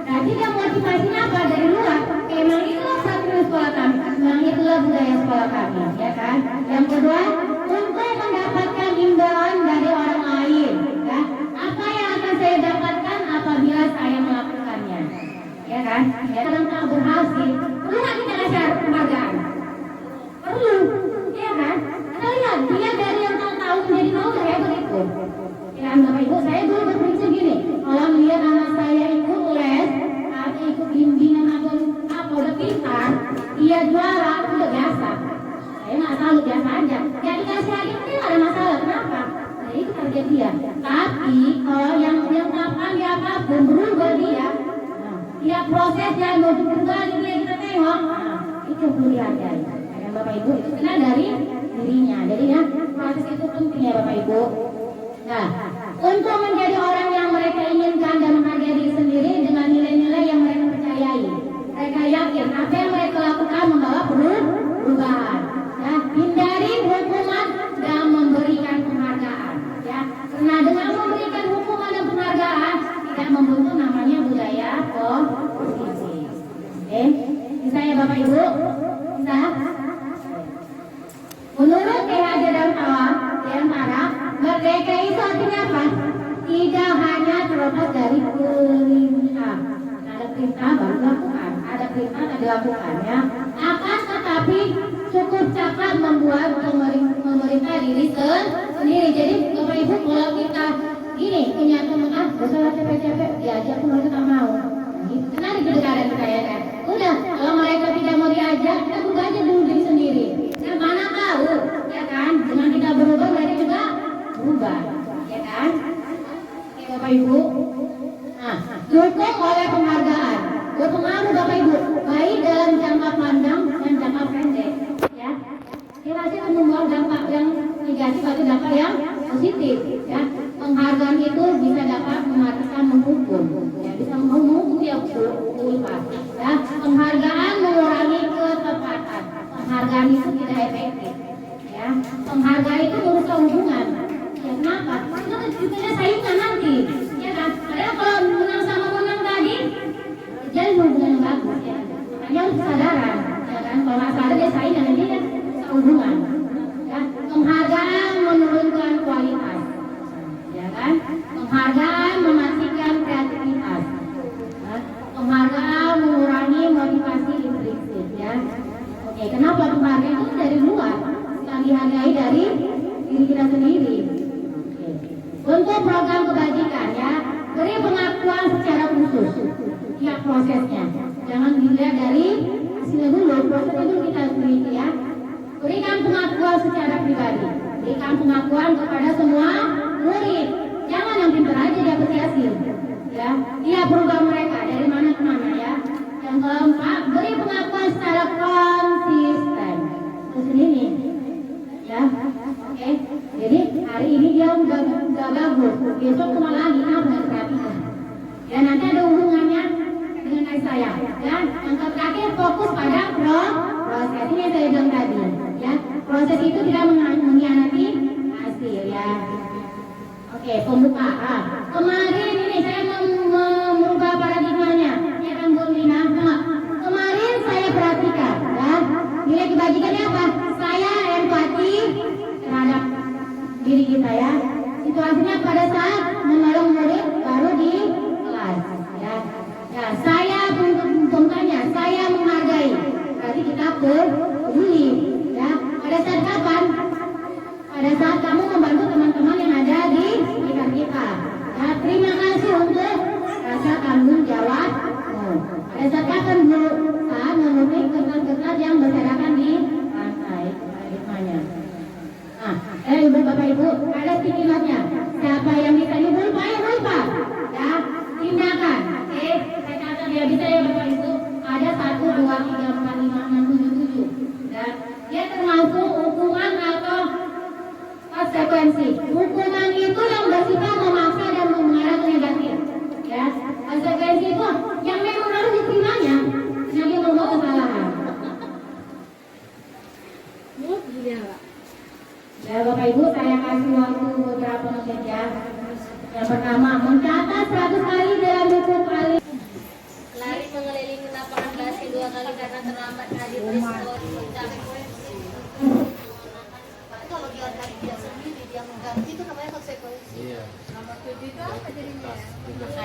Berarti dia motivasinya apa dari luar? Emang itulah peraturan sekolah kami, emang itulah budaya sekolah kami, ya kan? Yang kedua, untuk mendapatkan imbauan dari orang lain, ya. Apa yang akan saya dapatkan apabila saya melakukannya, ya kan? Ya, tentang berhasil, perlu nggak kita kasih penghargaan? Perlu, ya kan? Kita lihat dia dari yang tahu menjadi mau hebat itu. Ya, Bapak Ibu, saya dulu berprinsip gini, kalau melihat anak saya ikut les atau ikut bimbingan atau apa udah pintar, dia juara udah biasa. Saya nggak tahu biasa aja. Ya dikasih lagi mungkin nggak ada masalah. Kenapa? Nah itu target dia. Tapi kalau yang kapan dia apapun berubah dia, dia prosesnya mau berubah dia kita tengok. Itu perlu dihargai. Ya, Bapak Ibu itu kena dari dirinya. Jadi ya proses itu penting ya Bapak Ibu. Nah, untuk menjadi orang yang mereka inginkan dan menghargai diri sendiri dengan nilai-nilai yang mereka percayai, mereka yakin apa yang mereka lakukan membawa perubahan. Ya, hindari hukuman dan memberikan penghargaan. Ya, karena dengan memberikan hukuman dan penghargaan tidak membentuk namanya budaya positif. Oke, bisa ya Bapak Ibu? Bisa? Menurut K.H. Darmawan diantara merdeka itu artinya apa? Tidak hanya terlepas dari perintah. Ada perintah baru dilakukan, ada perintah tak dilakukan ya. Akan tetapi cukup cepat membuat pemerintah diri sendiri. Jadi Bapak Ibu kalau kita gini punya teman gak usah capek-capek diajak pun mereka tak mau. Karena di negara kita ya kan. Udah kalau mereka tidak mau diajak kita berubah aja dulu diri sendiri. Nah, mana tahu ya kan dengan kita berubah mereka juga berubah ya kan. Oke Bapak Ibu. Nah, dukung oleh penghargaan. Berpengaruh Bapak Ibu baik dalam jangka panjang dan jangka pendek ya. Kita sih membawa dampak yang negatif atau dampak yang positif ya. Penghargaan itu bisa dapat mematikan menghukum ya, bisa menghukum ya betul ya. Penghargaan mengurangi ketepatan. Penghargaan itu tidak efektif ya. Penghargaan itu merusak hubungan ya. Kenapa? Itu kita saingan nanti ya kan. Padahal kalau menang sama menang tadi jadi hubungan yang bagus ya. Makanya harus kesadaran ya kan. Kalau nggak sadar dia saingan nanti kan hubungan ya. Penghargaan menurunkan kualitas ya kan. Penghargaan mematikan kreativitas ya. Penghargaan mengurangi motivasi intrinsik ya. Oke, kenapa penghargaan itu dari luar? Kita dihargai dari diri kita sendiri. Oke. Untuk program kebajikan ya, beri pengakuan secara khusus tiap prosesnya. Jangan dilihat dari hasilnya dulu, prosesnya dulu kita teliti ya. Berikan pengakuan secara pribadi. Berikan pengakuan kepada semua murid. Jangan yang pintar aja diapresiasi. Ya, lihat perubahan mereka dari mana ke mana ya. Yang keempat, beri pengakuan secara konsisten. Terus ini ya. Oke. Jadi hari ini dia udah bagus. Besok kemana lagi nambah kreatif. Ya nanti ada hubungannya dengan kasih sayang. Ya, yang terakhir fokus pada proses ini yang saya bilang tadi. Ya, proses itu tidak mengkhianati hasil ya. Oke, pembukaan. Kemarin ini saya merubah paradigmanya. Ya kan Bu Lina? Kemarin saya perhatikan ya. Nilai kebajikannya apa? Saya empati terhadap diri kita ya. Situasinya pada saat menolong murid baru di kelas ya. Ya, saya contohnya saya menghargai. Berarti kita peduli ya. Pada saat kapan? Pada saat kamu membantu teman-teman yang ada di sekitar kita. Ya, terima kasih untuk rasa tanggung jawab. Pada saat kapan Bu? Saat memenuhi kertas-kertas yang berserakan di lantai paradigmanya. Nah, Ibu Bapak Ibu, ada sticky note-nya. Siapa yang bisa lupa ya lupa. Ya, tindakan. Oke, saya catat ya bisa ya Bapak Ibu. Ada 1, 2, 3, 4, 5, 6, 7, 7. Dan dia termasuk hukuman atau konsekuensi. Hukuman itu yang bersifat memaksa dan mengarah ke negatif. Ya, konsekuensi itu yang memang harus diterimanya. Jadi membawa kesalahan. Ya Bapak Ibu, saya kasih waktu beberapa menit ya. Yang pertama, mencatat 100 kali dalam buku kali. Lari mengelilingi lapangan basket 2 kali karena terlambat hadir peristiwa mencapai konsekuensi. Kalau dia tadi tidak sendiri, dia mengganti itu namanya konsekuensi. Nomor 7 itu apa jadinya?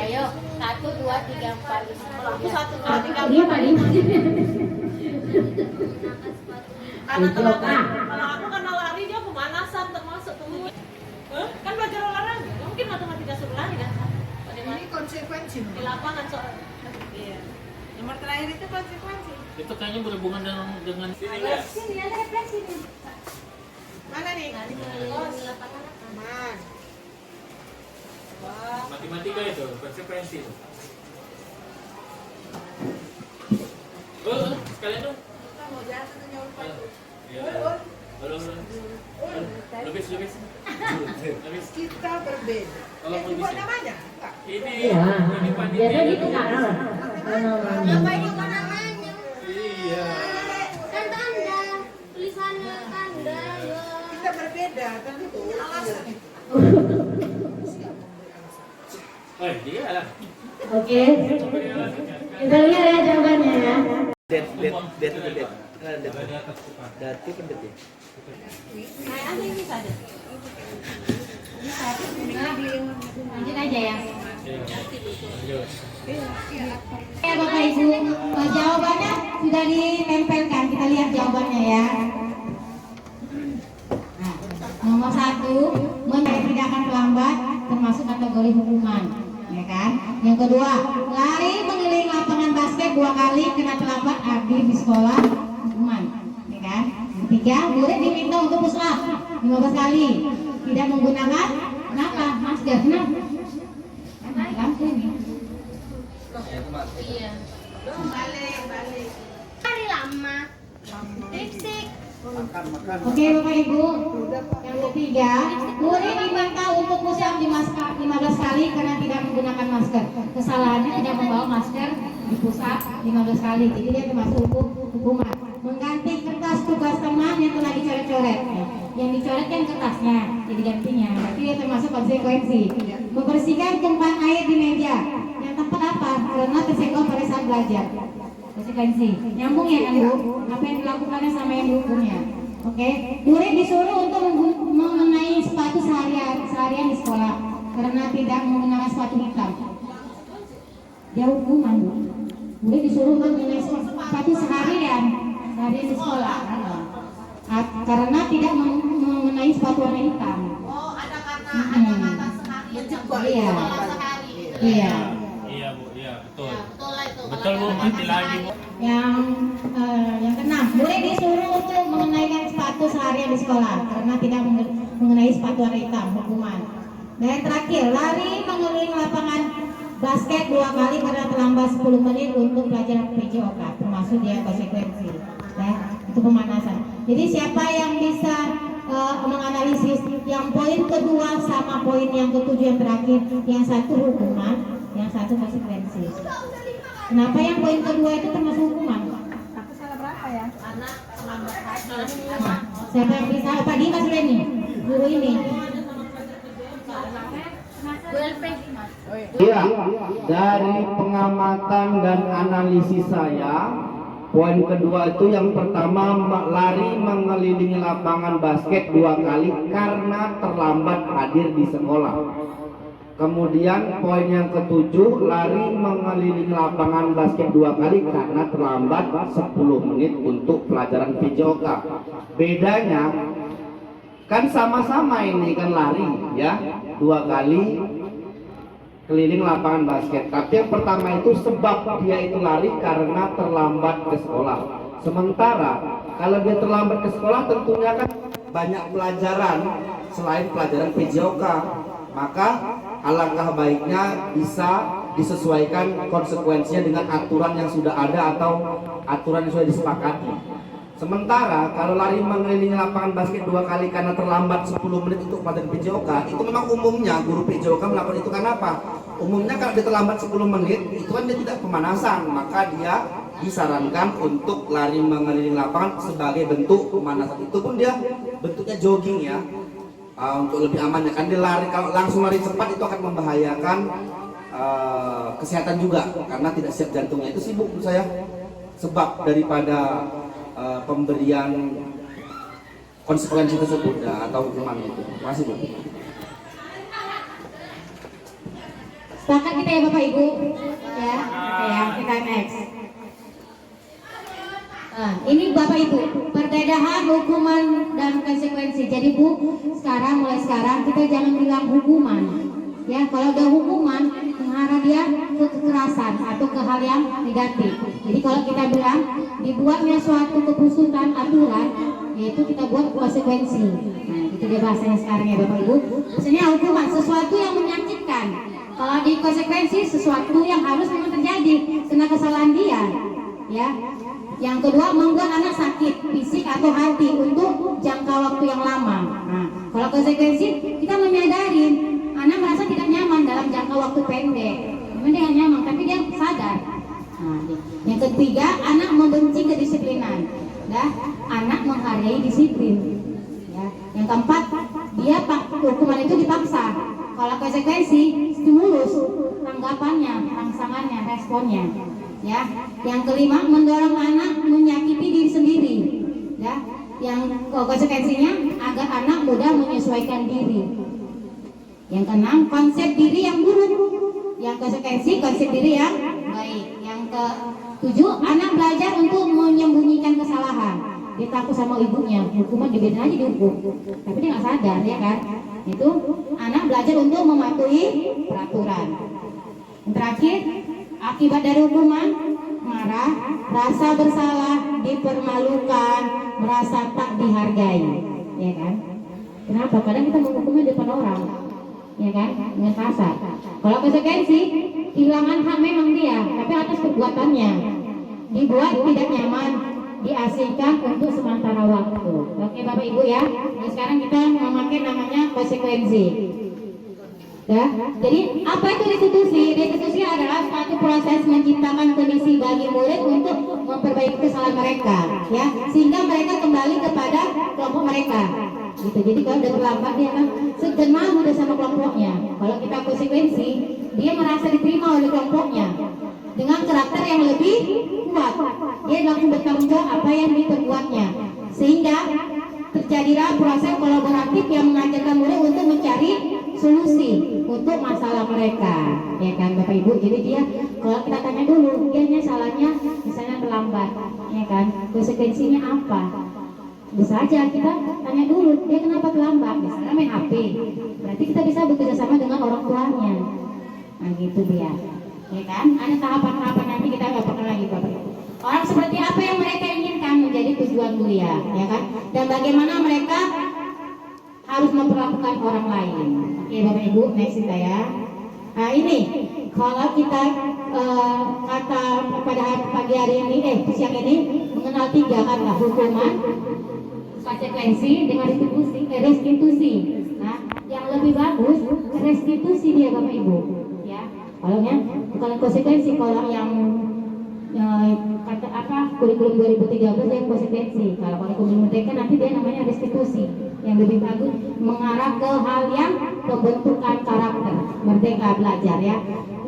Ayo, 1, 2, 3, 4, 5. Kalau aku 1, 2, 3, 4. Dia paling Karena telat. Kalau aku karena lari dia pemanasan termasuk kemudian. Kan belajar olahraga, nggak mungkin matematika suruh lari kan? Ini konsekuensi di lapangan soal. Iya. Nomor terakhir itu konsekuensi. Itu kayaknya berhubungan dengan Sini ada refleksi nih. Mana nih? Lari mengelilingi lapangan aman. matematika itu, konsekuensi itu. Sekalian dong. Mau jatuh tuh nyawa itu. Iya. Lebih. Kita berbeda. Kalau mau Buat bisa. namanya? Ini Iya, biasa gitu kan. Ngapain juga namanya? Iya. Kan tanda, tulisannya tanda. Kita berbeda kan itu alasan itu. Iya lah. Oke, kita lihat ya jawabannya ya. Datif kan detik. Kayaknya ini saja. Lanjut aja ya. Lanjut. Ya Bapak Ibu, jawabannya sudah ditempelkan. Kita lihat jawabannya ya. Nah, nomor 1, mencari tindakan terlambat termasuk kategori hukuman, ya kan? Yang kedua, lari mengelilingi lapangan basket 2 kali kena terlambat habis di sekolah, hukuman, ya kan? Yang ketiga, murid diminta untuk push up 15 kali, tidak menggunakan kenapa? Masker, kenapa? Lampu ini. Iya. Balik. Hari lama. Lipstick. Oke Bapak Ibu, yang ketiga, murid diminta untuk push up 15 kali karena tidak menggunakan masker. Kesalahannya tidak membawa masker di push up 15 kali, jadi dia termasuk hukuman. Mengganti kertas tugas teman yang telah dicoret-coret. Yang dicoret kan kertasnya, jadi gantinya. Berarti dia termasuk konsekuensi. Membersihkan tumpahan air di meja. Yang tempat apa? Karena tersenggol pada saat belajar. Konsekuensi. Nyambung ya kan Bu? Apa yang dilakukannya sama yang dihukumnya. Oke, murid disuruh untuk mengenai sepatu seharian di sekolah karena tidak menggunakan sepatu hitam. Dia hukuman Bu. Murid disuruh untuk mengenai sepatu seharian di sekolah karena tidak mengenai sepatu warna hitam. Oh, ada kata sehari. Iya. Iya. Iya Bu, iya betul. Ya, betul lah itu. Betul Bu, mati lagi Bu. Yang keenam, murid disuruh untuk mengenaikan sepatu seharian di sekolah karena tidak mengenai sepatu warna hitam, hukuman. Dan yang terakhir, lari mengelilingi lapangan basket 2 kali karena terlambat 10 menit untuk belajar PJOK, termasuk dia konsekuensi. Ya, itu pemanasan. Jadi siapa yang bisa menganalisis yang poin kedua sama poin yang ketujuh yang terakhir, yang satu hukuman, yang satu konsekuensi. Kenapa yang poin kedua itu termasuk hukuman? Aku salah berapa ya? Karena Siapa yang bisa? Pak Di kasih ini, guru ini. Iya, dari pengamatan dan analisis saya, poin kedua itu yang pertama lari mengelilingi lapangan basket 2 kali karena terlambat hadir di sekolah. Kemudian poin yang ketujuh, lari mengelilingi lapangan basket 2 kali karena terlambat 10 menit untuk pelajaran PJOK. Bedanya kan sama-sama ini kan lari ya, 2 kali keliling lapangan basket. Tapi yang pertama itu sebab dia itu lari karena terlambat ke sekolah. Sementara kalau dia terlambat ke sekolah tentunya kan banyak pelajaran selain pelajaran PJOK. Maka alangkah baiknya bisa disesuaikan konsekuensinya dengan aturan yang sudah ada atau aturan yang sudah disepakati. Sementara kalau lari mengelilingi lapangan basket 2 kali karena terlambat 10 menit untuk pelajaran PJOK, itu memang umumnya guru PJOK melakukan itu karena apa? Umumnya kalau dia terlambat 10 menit, itu kan dia tidak pemanasan, maka dia disarankan untuk lari mengelilingi lapangan sebagai bentuk pemanasan. Itu pun dia bentuknya jogging ya, untuk lebih aman ya kan. Dia lari, kalau langsung lari cepat itu akan membahayakan kesehatan juga karena tidak siap jantungnya. Itu sibuk menurut saya sebab daripada pemberian konsekuensi tersebut ya, atau hukuman itu. Terima kasih Bu. Sepakat kita ya Bapak Ibu, ya, oke, kita next. Nah, ini Bapak Ibu, perbedaan hukuman dan konsekuensi. Jadi Bu, mulai sekarang kita jangan bilang hukuman. Ya, kalau ada hukuman, mengarah dia ke kekerasan atau ke hal yang negatif. Jadi kalau kita bilang dibuatnya suatu keputusan aturan, yaitu kita buat konsekuensi. Nah, itu dia bahasanya sekarang ya Bapak Ibu. Maksudnya hukuman sesuatu yang menyakitkan. Kalau di konsekuensi sesuatu yang harus memang terjadi karena kesalahan dia. Ya. Yang kedua, membuat anak sakit fisik atau hati untuk jangka waktu yang lama. Nah, kalau konsekuensi kita menyadari anak merasa tidak nyaman dalam jangka waktu pendek. Memang dia nyaman, tapi dia sadar. Nah, yang ketiga, anak membenci kedisiplinan. Ya, anak menghargai disiplin. Ya. Yang keempat, dia hukuman itu dipaksa. Kalau konsekuensi, stimulus, tanggapannya, rangsangannya, responnya. Ya, yang kelima, mendorong anak menyakiti diri sendiri. Ya, yang konsekuensinya agar anak mudah menyesuaikan diri. Yang keenam, konsep diri yang buruk. Yang konsekuensi konsep diri yang baik. Yang ketujuh, anak belajar untuk menyembunyikan kesalahan. Dia takut sama ibunya, hukuman dibiarin aja dihukum, tapi dia nggak sadar ya kan. Itu anak belajar untuk mematuhi peraturan. Yang terakhir, akibat dari hukuman, marah, rasa bersalah, dipermalukan, merasa tak dihargai, ya kan? Kenapa? Kadang kita menghukumnya di depan orang, ya kan? Dengan kasar. Kalau konsekuensi, kehilangan hak memang dia, tapi atas perbuatannya, dibuat tidak nyaman, diasingkan untuk sementara waktu. Oke Bapak Ibu ya. Nah, sekarang kita memakai namanya konsekuensi. Ya, jadi apa itu restitusi? Restitusi adalah suatu proses menciptakan kondisi bagi murid untuk memperbaiki kesalahan mereka, ya, sehingga mereka kembali kepada kelompok mereka. Gitu. Jadi kalau udah terlambat dia kan segenap udah sama kelompoknya. Kalau kita konsekuensi, dia merasa diterima oleh kelompoknya dengan karakter yang lebih kuat. Dia langsung bertanggung jawab apa yang diperbuatnya, sehingga terjadilah proses kolaboratif yang mengajarkan murid untuk mencari solusi untuk masalah mereka, ya kan Bapak Ibu. Jadi dia, kalau kita tanya dulu, dia salahnya misalnya terlambat, ya kan, konsekuensinya apa? Bisa aja kita tanya dulu, dia kenapa terlambat? Misalnya main HP, berarti kita bisa bekerja sama dengan orang tuanya. Nah gitu dia, ya kan. Ada tahapan-tahapan nanti kita nggak pernah lagi Bapak Ibu. Orang seperti apa yang mereka inginkan menjadi tujuan mulia, ya kan? Dan bagaimana mereka harus memperlakukan orang lain. Oke Bapak Ibu, next kita ya. Nah ini, kalau kita kata pada pagi hari ini, siang ini mengenal 3 kata: hukuman, konsekuensi, dengan restitusi. Nah, yang lebih bagus restitusi dia Bapak Ibu. Ya, kalau bukan konsekuensi. Kalau yang kata apa kurikulum 2013 yang konsekuensi. Kalau kurikulum merdeka nanti dia namanya restitusi, yang lebih bagus mengarah ke hal yang pembentukan karakter. Merdeka belajar ya.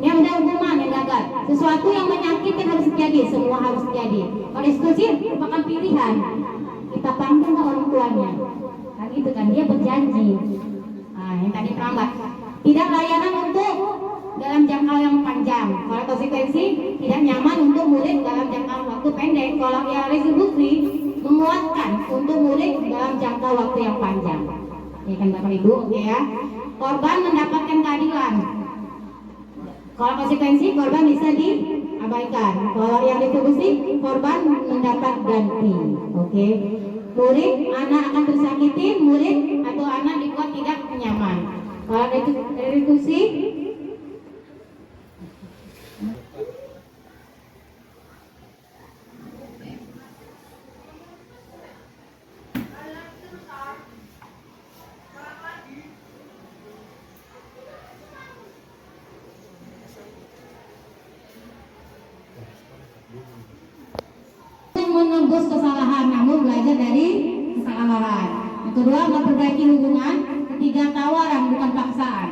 Ini ada hukuman yang gagal. Sesuatu yang menyakitkan harus terjadi, semua harus terjadi. Kalau restitusi merupakan pilihan. Kita panggil ke orang tuanya. Kan itu kan dia berjanji. Nah, yang tadi perambat. Tidak layanan untuk dalam jangka yang panjang. Kalau konsekuensi tidak nyaman untuk murid dalam jangka waktu pendek. Kalau yang restitusi menguatkan untuk murid dalam jangka waktu yang panjang. Ya kan Bapak Ibu, oke ya. Korban mendapatkan keadilan. Kalau konsekuensi korban bisa diabaikan. Kalau yang restitusi korban mendapat ganti. Oke. Murid, anak akan tersakiti, murid atau anak dibuat tidak nyaman. Kalau restitusi menembus kesalahan, namun belajar dari kesalahan. Yang kedua, memperbaiki hubungan. Ketiga, tawaran bukan paksaan.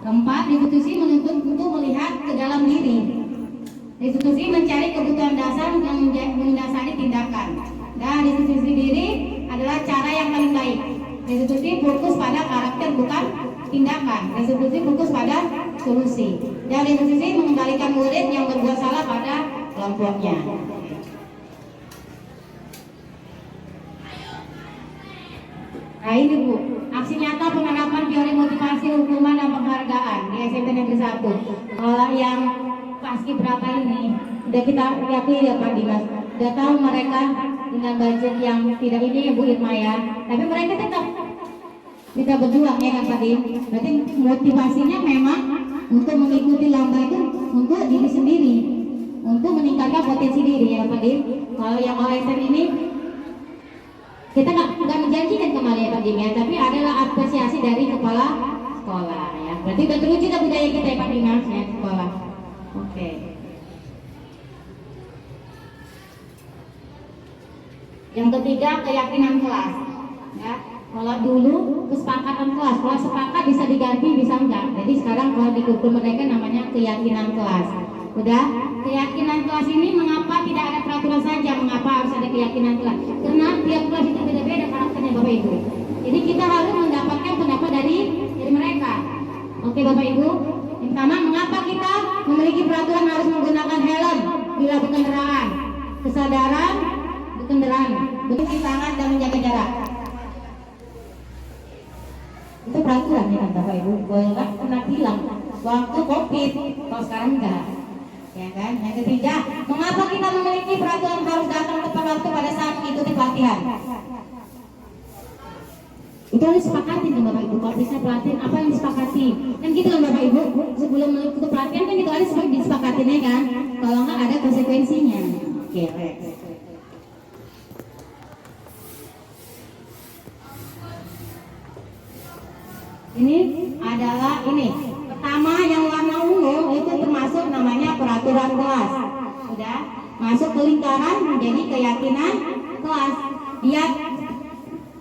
Keempat, restitusi menuntut untuk melihat ke dalam diri. Restitusi mencari kebutuhan dasar yang mendasari tindakan. Dan restitusi diri adalah cara yang paling baik. Restitusi fokus pada karakter bukan tindakan. Restitusi fokus pada solusi. Dan restitusi mengembalikan murid yang berbuat salah pada kelompoknya. Nah ini Bu, aksi nyata penerapan teori motivasi hukuman dan penghargaan di SMP Negeri 1. Kalau yang paskibraka ini udah kita yakini ya Pak Dimas, udah tahu mereka dengan budget yang tidak ini ya Bu Irma ya, tapi mereka tetap kita berjuang ya kan Pak Dim. Berarti motivasinya memang untuk mengikuti lomba itu untuk diri sendiri, untuk meningkatkan potensi diri ya Pak Dim. Kalau yang OSN ini kita nggak menjanjikan kembali ya Pak Dim ya, tapi adalah apresiasi dari kepala sekolah ya. Berarti udah terwujud budaya kita ya Pak Dimas ya sekolah. Oke. Yang ketiga, keyakinan kelas ya. Kalau dulu kesepakatan kelas, kalau sepakat bisa diganti bisa enggak. Jadi sekarang kalau di kurikulum merdeka namanya keyakinan kelas. Udah, keyakinan kelas ini mengapa tidak ada peraturan saja, mengapa harus ada keyakinan kelas? Karena tiap kelas itu beda-beda karakternya Bapak Ibu. Jadi kita harus mendapatkan pendapat dari mereka. Oke Bapak Ibu. Yang pertama, mengapa kita memiliki peraturan harus menggunakan helm bila berkendaraan? Kesadaran berkendaraan, mencuci tangan dan menjaga jarak. Itu peraturan ya kan Bapak Ibu. Boleh nggak pernah hilang waktu COVID, kalau sekarang enggak. Ya kan? Yang ketiga, mengapa kita memiliki peraturan harus datang tepat waktu pada saat mengikuti pelatihan? Itu harus disepakati nih Bapak Ibu. Kalau bisa pelatihan apa yang disepakati? Kan gitu kan Bapak Ibu. Sebelum mengikuti pelatihan kan itu harus disepakati nih kan. Kalau nggak ada konsekuensinya. Oke. Ini adalah ini. Pertama yang warna ungu itu termasuk namanya peraturan kelas. Sudah masuk ke lingkaran menjadi keyakinan kelas.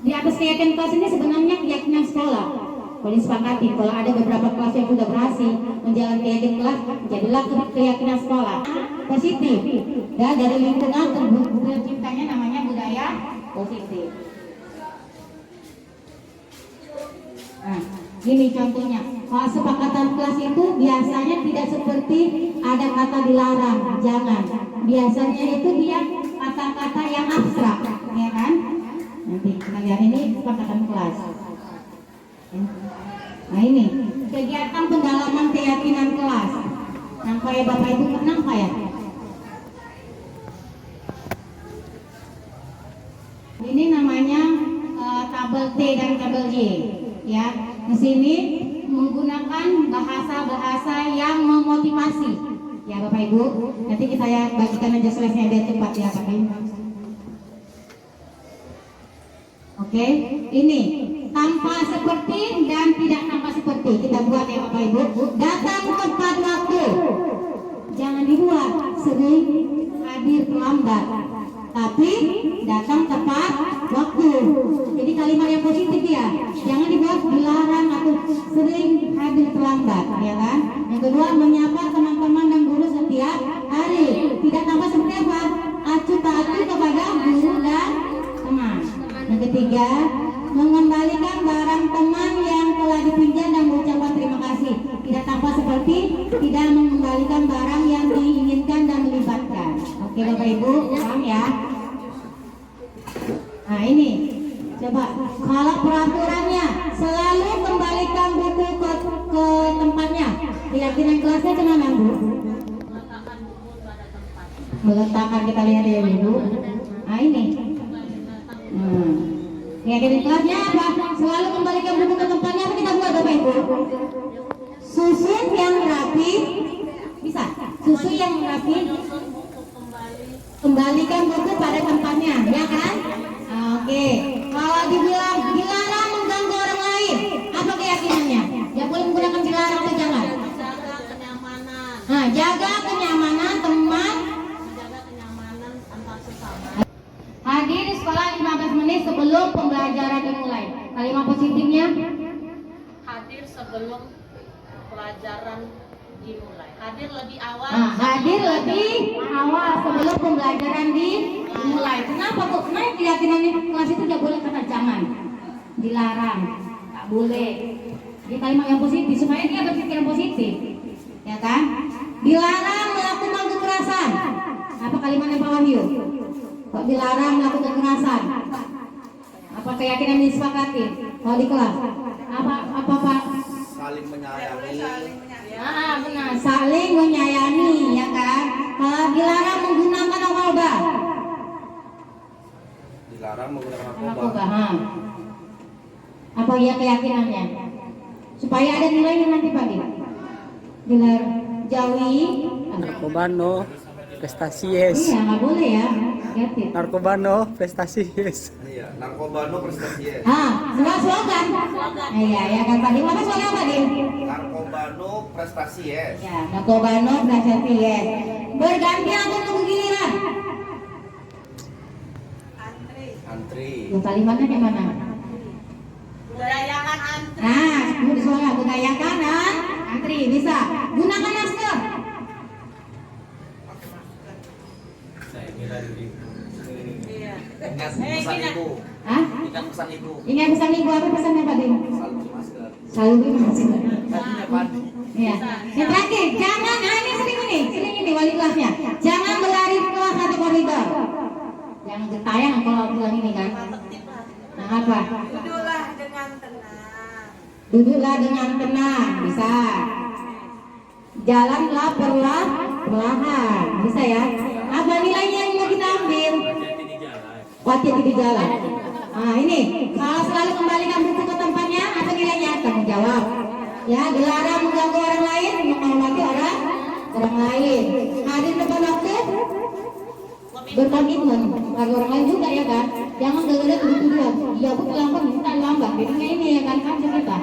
Di atas keyakinan kelas ini sebenarnya keyakinan sekolah. Kalau disepakati, kalau ada beberapa kelas yang sudah berhasil menjalankan keyakinan kelas, jadilah keyakinan sekolah positif. Dan dari lingkungan terciptanya namanya budaya positif. Nah, ini contohnya. Kalau sepakatan kelas itu biasanya tidak seperti ada kata dilarang, jangan. Biasanya itu dia kata-kata yang abstrak, ya kan? Nanti kita lihat ini kesepakatan kelas. Nah ini kegiatan pendalaman keyakinan kelas. Nampak ya Bapak Ibu, nampak ya? Ini namanya tabel T dan tabel Y. Ya, di sini menggunakan bahasa-bahasa yang memotivasi. Ya Bapak Ibu, nanti kita ya bagikan aja slide-nya biar cepat ya Pak Ibu. Oke, ini tanpa seperti dan tidak tanpa seperti kita buat ya Bapak Ibu. Datang tepat waktu, jangan dibuat sering terlambat, tapi datang tepat waktu. Jadi kalimat yang positif ya, jangan dibuat dilarang atau sering hadir terlambat, ya kan? Yang kedua, menyapa teman-teman dan guru setiap hari, tidak tampak seperti apa? Acuh tak acuh kepada guru dan teman. Yang ketiga, mengembalikan barang teman yang telah dipinjam dan mengucapkan terima kasih, tidak tampak seperti tidak mengembalikan barang yang diinginkan dan melibatkan. Oke Bapak Ibu, paham ya? Nah ini, coba kalau peraturannya selalu kembalikan buku ke tempatnya, keyakinan kelasnya kemana Bu? Meletakkan, kita lihat ya Ibu. Nah ini, keyakinan kelasnya apa? Selalu kembalikan buku ke tempatnya. Apa kita buat Bapak Ibu? Susun yang rapi, bisa? Susun yang rapi, kembalikan buku pada tempatnya, ya kan? Oke, kalau dibilang dilarang mengganggu orang lain, apa keyakinannya? Ya boleh menggunakan dilarang atau jangan? Jaga kenyamanan. Nah, jaga kenyamanan teman. Menjaga kenyamanan antar sesama. Hadir di sekolah 15 menit sebelum pembelajaran dimulai. Kalimat positifnya? Hadir sebelum pelajaran dimulai. Hadir lebih awal. Nah, hadir lebih awal sebelum pembelajaran dimulai. Kenapa Bu? Karena keyakinan kelas itu tidak boleh kata jangan, dilarang, tak boleh. Jadi kalimat yang positif supaya dia berpikiran positif, ya kan? Dilarang melakukan kekerasan. Apa kalimatnya Pak Wahyu? Kok dilarang melakukan kekerasan? Apa keyakinan disepakati? Kalau di kelas apa Pak? Saling menyayangi. Benar, saling menyayangi, ya kan? Kalau dilarang menggunakan narkoba. Dilarang menggunakan Narkoba, apa ya keyakinannya? Supaya ada nilainya nanti Pak. Dilarang jauhi Narkobano prestasi yes. Iya, nggak boleh ya. Hati. Narkobano prestasi yes. Iya, narkobano prestasi yes. Semua slogan. Iya, ya kan Pak. Apa slogan Pak Dim? Narkobano prestasi yes. Ya, narkobano prestasi yes. Bergantian atau tunggu giliran? Antri. Tuh, kalimatnya gimana? Budayakan antri. Nah, di suara budayakan dan antri bisa. Gunakan masker. Saya kira di Iya. Ingat pesan ibu. Hah? Ingat pesan ibu. Ingat pesan ibu, apa pesannya Pak Dim? Selalu pakai masker. Selalu beri masker. Tadinya padi. Iya. Yang terakhir, jangan, ini sering ini wali kelasnya. Jangan berlari ke kelas atau koridor. Jangan getayang kalau bilang ini kan. Nah apa? Duduklah dengan tenang. Duduklah dengan tenang, bisa. Jalanlah perlahan, bisa ya. Apa nilainya yang mau kita ambil? Hati-hati di jalan. Nah ini, kalau selalu kembalikan buku ke tempatnya, apa nilainya? Tanggung jawab. Ya, dilarang mengganggu orang lain, menghormati orang lain. Hadir tepat waktu, berkomitmen bagi orang lain juga ya kan. Jangan gara-gara tuduh-tuduhan. Ya Bu lambat, minta lambat. Jadinya ini ya kan kita.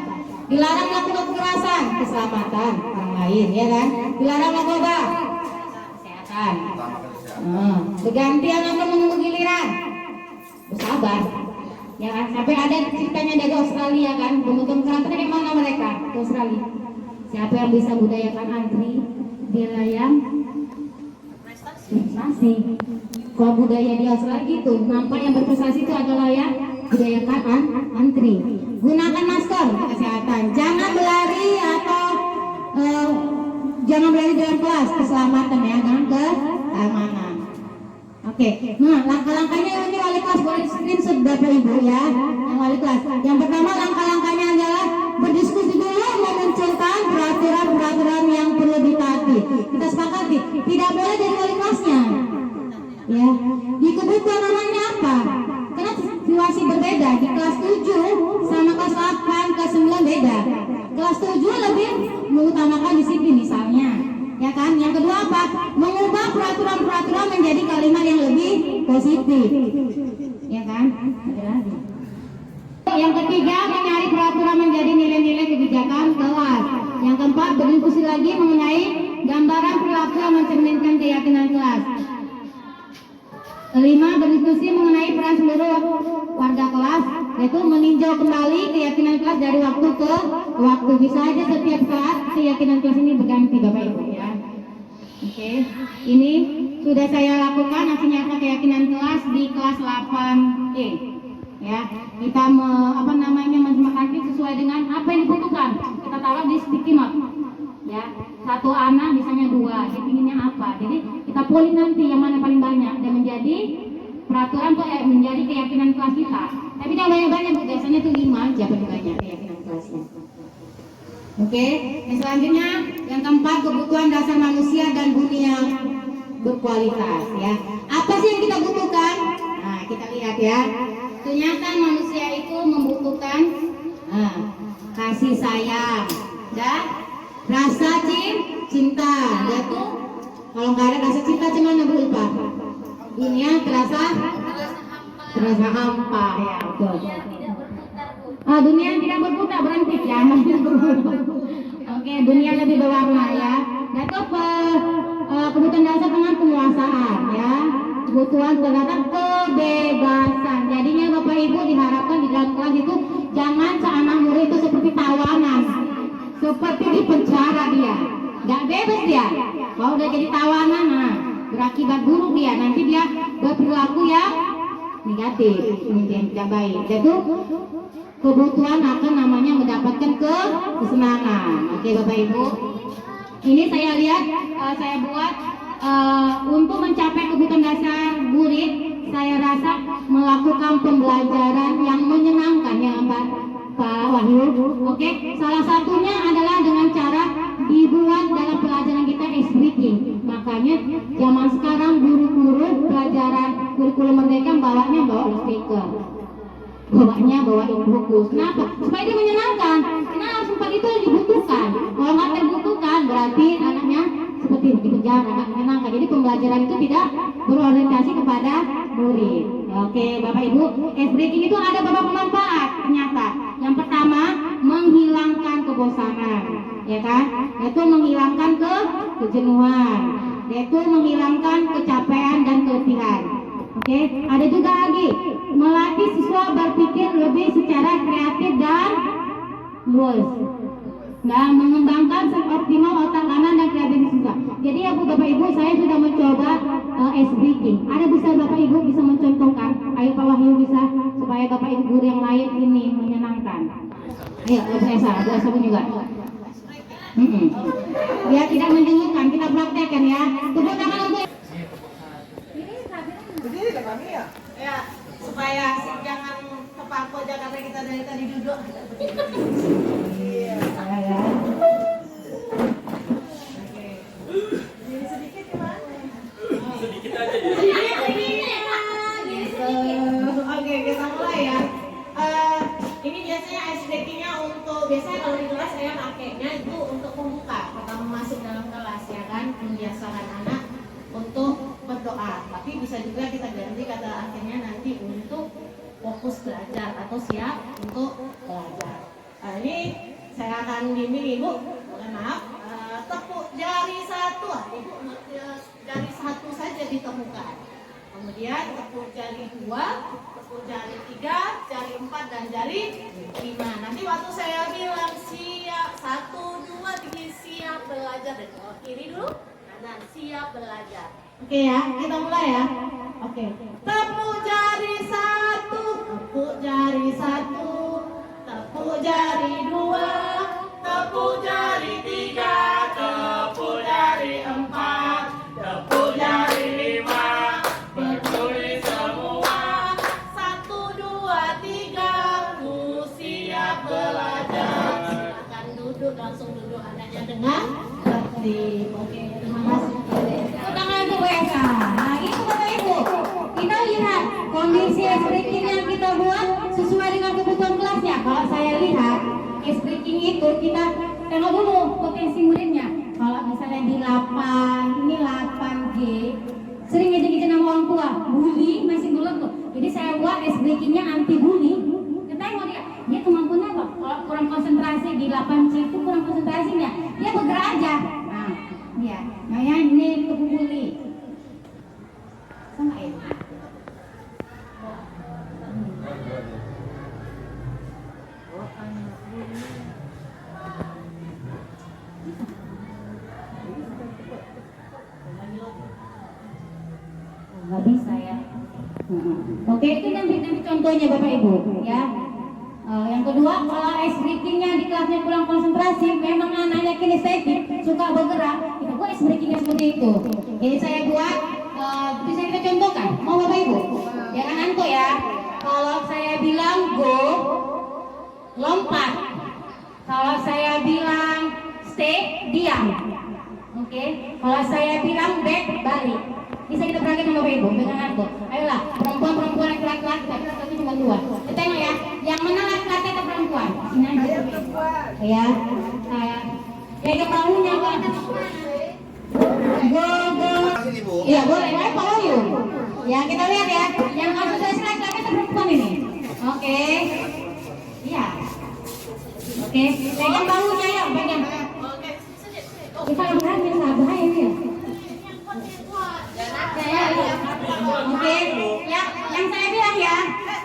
Dilarang melakukan kekerasan, keselamatan orang lain ya kan. Dilarang narkoba, kesehatan. Bergantian atau menunggu giliran, bersabar. Ya kan, sampai ada ceritanya dari Australia kan, membentuk karakter di mana mereka ke Australia. Siapa yang bisa budayakan antri, dia yang prestasi. Kalau budaya di Australia gitu, nampak yang berprestasi itu adalah yang budayakan antri. Gunakan masker untuk kesehatan. Jangan berlari atau jangan berlari dalam kelas, keselamatan ya kan, keamanan. Oke, nah langkah-langkahnya ini wali kelas boleh screenshot Bapak Ibu ya, yang wali kelas. Yang pertama langkah-langkahnya adalah berdiskusi dulu, memunculkan peraturan-peraturan yang perlu ditaati. Kita sepakati, tidak boleh dari wali kelasnya. Ya, di kebutuhan namanya apa? Karena situasi berbeda. Di kelas 7 sama kelas 8, kelas 9 beda. Kelas 7 lebih mengutamakan disiplin misalnya. Ya kan? Yang kedua apa? Mengubah peraturan-peraturan menjadi kalimat yang lebih positif. Ya kan? Ada lagi. Yang ketiga, mencari peraturan menjadi nilai-nilai kebijakan kelas. Yang keempat, berdiskusi lagi mengenai gambaran perilaku yang mencerminkan keyakinan kelas. Kelima, berdiskusi mengenai peran seluruh warga kelas, yaitu meninjau kembali keyakinan kelas dari waktu ke waktu. Bisa aja setiap saat keyakinan kelas ini berganti, Bapak Ibu ya. Oke, ini sudah saya lakukan aksi nyata keyakinan kelas di kelas 8E. Ya, kita mensemakati sesuai dengan apa yang dibutuhkan. Kita taruh di sticky note. Ya, satu anak misalnya 2, dia pinginnya apa. Jadi kita polling nanti yang mana paling banyak dan menjadi peraturan menjadi keyakinan kelas kita. Tapi jangan banyak-banyak, biasanya itu 5 aja penilaiannya keyakinan kelasnya. Oke, yang selanjutnya yang keempat, kebutuhan dasar manusia dan bumi yang berkualitas ya. Apa sih yang kita butuhkan? Nah, kita lihat ya. Ternyata manusia itu membutuhkan kasih sayang dan rasa cinta. Yaitu kalau nggak ada rasa cinta gimana Bu Ilpa? Dunia terasa hampa ya, betul. Dunia tidak berputar, berhenti ya. Oke, dunia lebih berwarna ya. Yaitu kebutuhan dasar dengan penguasaan ya. Kebutuhan terhadap kebebasan. Jadinya Bapak Ibu diharapkan di dalam kelas itu jangan seanak murid itu seperti tawanan, seperti di penjara dia, nggak bebas dia. Kalau udah jadi tawanan, berakibat buruk dia. Nanti dia berperilaku yang negatif, yang tidak baik. Jadi kebutuhan akan namanya mendapatkan kesenangan. Oke Bapak Ibu, ini saya lihat saya buat untuk mencapai kebutuhan dasar murid. Saya rasa melakukan pembelajaran yang menyenangkan ya Pak Wahyu. Oke, salah satunya adalah dengan cara dibuat dalam pelajaran kita speaking. Makanya zaman sekarang guru-guru pelajaran kurikulum merdeka bawa speaker. Bawa buku. Kenapa? Supaya dia menyenangkan. Karena sempat itu dibutuhkan. Kalau nggak terbutuhkan berarti anaknya seperti di penjara, nggak menyenangkan. Jadi pembelajaran itu tidak berorientasi kepada murid. Oke, Bapak Ibu, breaking itu ada beberapa manfaat ternyata. Yang pertama, menghilangkan kebosanan, ya kan? Yaitu menghilangkan kejenuhan, yaitu menghilangkan kecapean dan keletihan. Oke, ada juga lagi melatih siswa berpikir lebih secara kreatif dan luas. Dan mengembangkan optimal otak kanan dan kreativitas siswa. Jadi ya Bu Bapak Ibu, saya sudah mencoba speaking. Ada bisa Bapak Ibu bisa mencontohkan? Ayo Pak Wahyu bisa, supaya Bapak Ibu guru yang lain ini menyenangkan. Ayo Bu Esa pun juga. Biar tidak menjengkelkan, kita praktekkan ya. Tepuk tangan untuk ya, supaya jangan kepaku aja karena kita dari tadi duduk. Iya. Oke. Jadi sedikit gimana? Sedikit aja ya. Oke, kita mulai ya. Ini biasanya ice breaking-nya untuk biasanya kalau di kelas saya pakainya itu untuk pembuka pertama masuk dalam kelas ya kan, membiasakan anak untuk berdoa. Tapi bisa juga kita ganti kata akhirnya nanti untuk fokus belajar atau siap untuk belajar. Nah, ini saya akan bimbing Ibu. Mohon maaf. Tepuk jari 1. Ibu jari 1 saja ditemukan. Kemudian tepuk jari 2, tepuk jari 3, jari 4 dan jari 5. Nanti waktu saya bilang siap 1, 2, 3 siap belajar. Dan kiri dulu, kanan siap belajar. Oke ya, kita mulai ya. Oke. Tepuk jari 1, tepuk jari 1, tepuk jari 2, tepuk jari 3, tepuk jari 4, tepuk jari 5. Berdiri semua. 1, 2, 3, ku siap belajar. Silakan duduk, langsung duduk anaknya dengan tertib. Oke, terima kasih. Nah, itu Bapak Ibu, kita lihat kondisi breaking yang kita buat sesuai dengan kebutuhan kelasnya. Kalau saya lihat breaking itu kita tengok dulu potensi muridnya. Kalau misalnya di 8, ini 8G, sering ngejek-ngejek nama orang tua, bully masih belum tuh. Jadi saya buat breakingnya anti bully. Kita tengok dia kemampuannya apa? Kalau kurang konsentrasi di 8C itu kurang konsentrasinya, dia bergerak aja. Nah, dia, ini bully. Sama ini. resikonya Bapak Ibu ya. Yang kedua, kalau ice breakingnya di kelasnya kurang konsentrasi, memang anaknya kinestetik, suka bergerak, kita buat ice breakingnya seperti itu. Jadi saya buat, bisa kita contohkan, mau Bapak Ibu? Jangan ngantuk ya. Kalau saya bilang go, lompat. Kalau saya bilang stay, diam. Oke. Kalau saya bilang back, balik. Bisa kita praktekkan Bapak Ibu, dengan ngantuk. Ayolah, perempuan, laki-laki cuma dua. Kita tengok ya, yang mana laki-laki atau perempuan? Sini aja. Ya, saya pegang bahunya Pak. Go. Iya boleh, Pak Wahyu. Ya kita lihat ya, yang asosiasi laki-laki atau perempuan ini. Oke. Iya. Oke, pegang bahunya ya, pegang. Kita berani sabar ini ya. Oke, ya, yang saya bilang ya,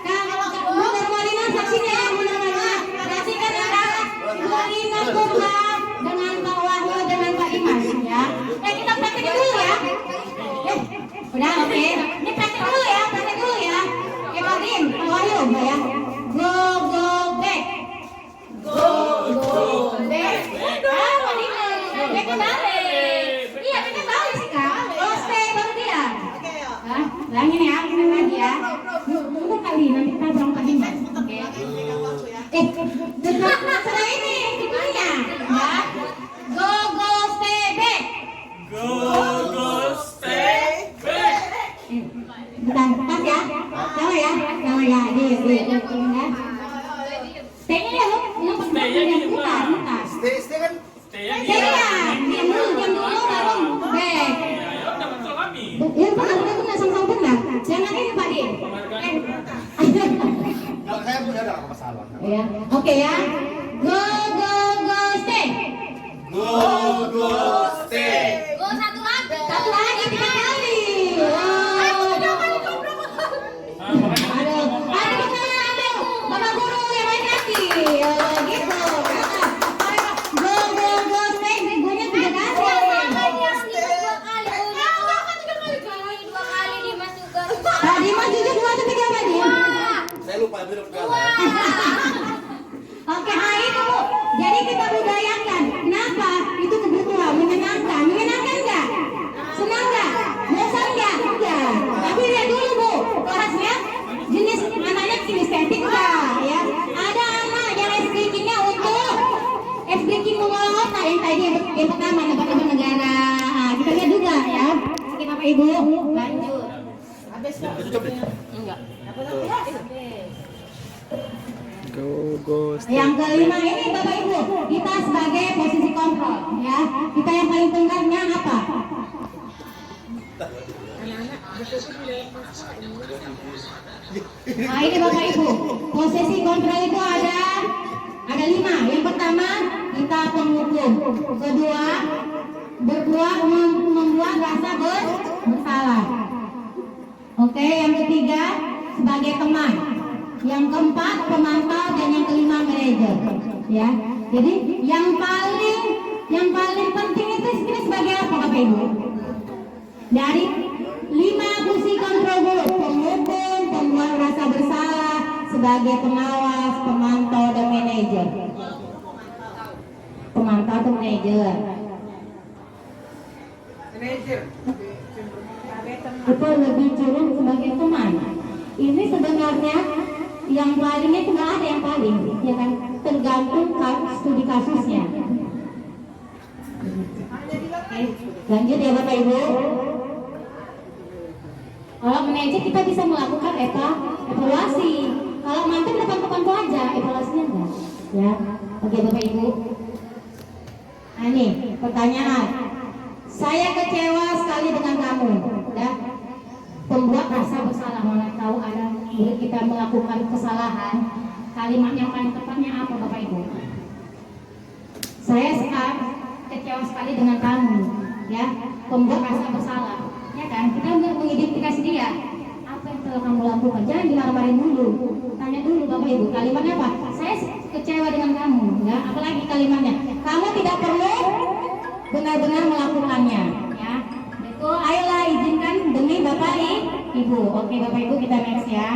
kalau Bu Nurmalina saksinya ya, Bu Nurmalina, saksikan antara Bu Lina Kumba dengan Pak Wahyu dengan Pak Iman ya. Kita praktekin dulu ya. Udah oke, ini praktek dulu ya. Oke Pak Dim, Pak Wahyu ya. Go back. Back. Pak Dim, back ke balik. Iya, back ke balik sih Kak. Oh, stay baru dia. Langin ya, kita lagi ya. Tunggu kali, nanti kita berangkat di mana? Oke. Setelah ini, itunya ya. Go, stay back. Go, stay back. Bentar, pas ya. Sama ya. Di ya. Stay-nya ya, lu putar. Stay kan? Stay ya. Diam dulu baru back. Ya udah betul kami. Ya benar, sama-sama benar. Jangan ini Pak Dim. Kalau saya punya ada masalah. Ya, oke ya. Go, stay. Go, stay. Go satu lagi. Satu lagi 3 kali. Aduh, Bapak Guru yang baik hati. Gitu. Go, stay. Go-nya 3 kali. Tadi mah jujur 2 atau 3 Pak Dim? Saya lupa biru Oke, itu Bu. Jadi kita budayakan. Kenapa? Itu kebutuhan menyenangkan. Menyenangkan enggak? Senang enggak? Bosan enggak? Enggak. Tapi lihat dulu Bu, kelasnya jenis anaknya kinestetik enggak ya? Ada anak yang ice breakingnya untuk ice breaking mengolah otak yang tadi yang pertama nebak-nebak negara. Nah, kita lihat juga ya. Oke Bapak Ibu, lanjut. Enggak. Go. Yang kelima ini Bapak Ibu, kita sebagai posisi kontrol ya. Kita yang paling tengahnya apa? Nah ini Bapak Ibu, posisi kontrol itu ada 5. Yang pertama kita penghukum, kedua membuat rasa bersalah. Oke, yang ketiga sebagai teman. Yang keempat pemantau dan yang kelima manajer ya. Jadi yang paling penting itu sebagai apa Bapak Ibu? Dari 5 fungsi kontrol dulu, penghukum, pembuat rasa bersalah, sebagai pengawas, pemantau dan manajer. Pemantau atau manajer? Itu lebih cenderung sebagai teman. Ini sebenarnya yang palingnya itu nggak ada yang paling, ya kan? Tergantung studi kasusnya. Oke, lanjut ya Bapak Ibu. Kalau manajer kita bisa melakukan evaluasi. Kalau mantan depan-depan aja, evaluasinya enggak. Ya, oke Bapak Ibu. Nah ini pertanyaan. Saya kecewa sekali dengan kamu, ya. Pembuat rasa bersalah, mana tahu ada murid kita melakukan kesalahan. Kalimat yang paling tepatnya apa Bapak Ibu? Saya kecewa sekali dengan kamu, ya. Pembuat rasa bersalah, ya kan? Kita mengidentifikasi dia. Apa yang telah kamu lakukan? Jangan dimarah-marahin dulu. Tanya dulu Bapak Ibu. Kalimatnya apa? Saya kecewa dengan kamu, ya. Apalagi kalimatnya? Kamu tidak perlu benar-benar melakukannya, ya. Betul. Ayolah izinkan demi Bapak Ibu. Oke Bapak Ibu kita next ya.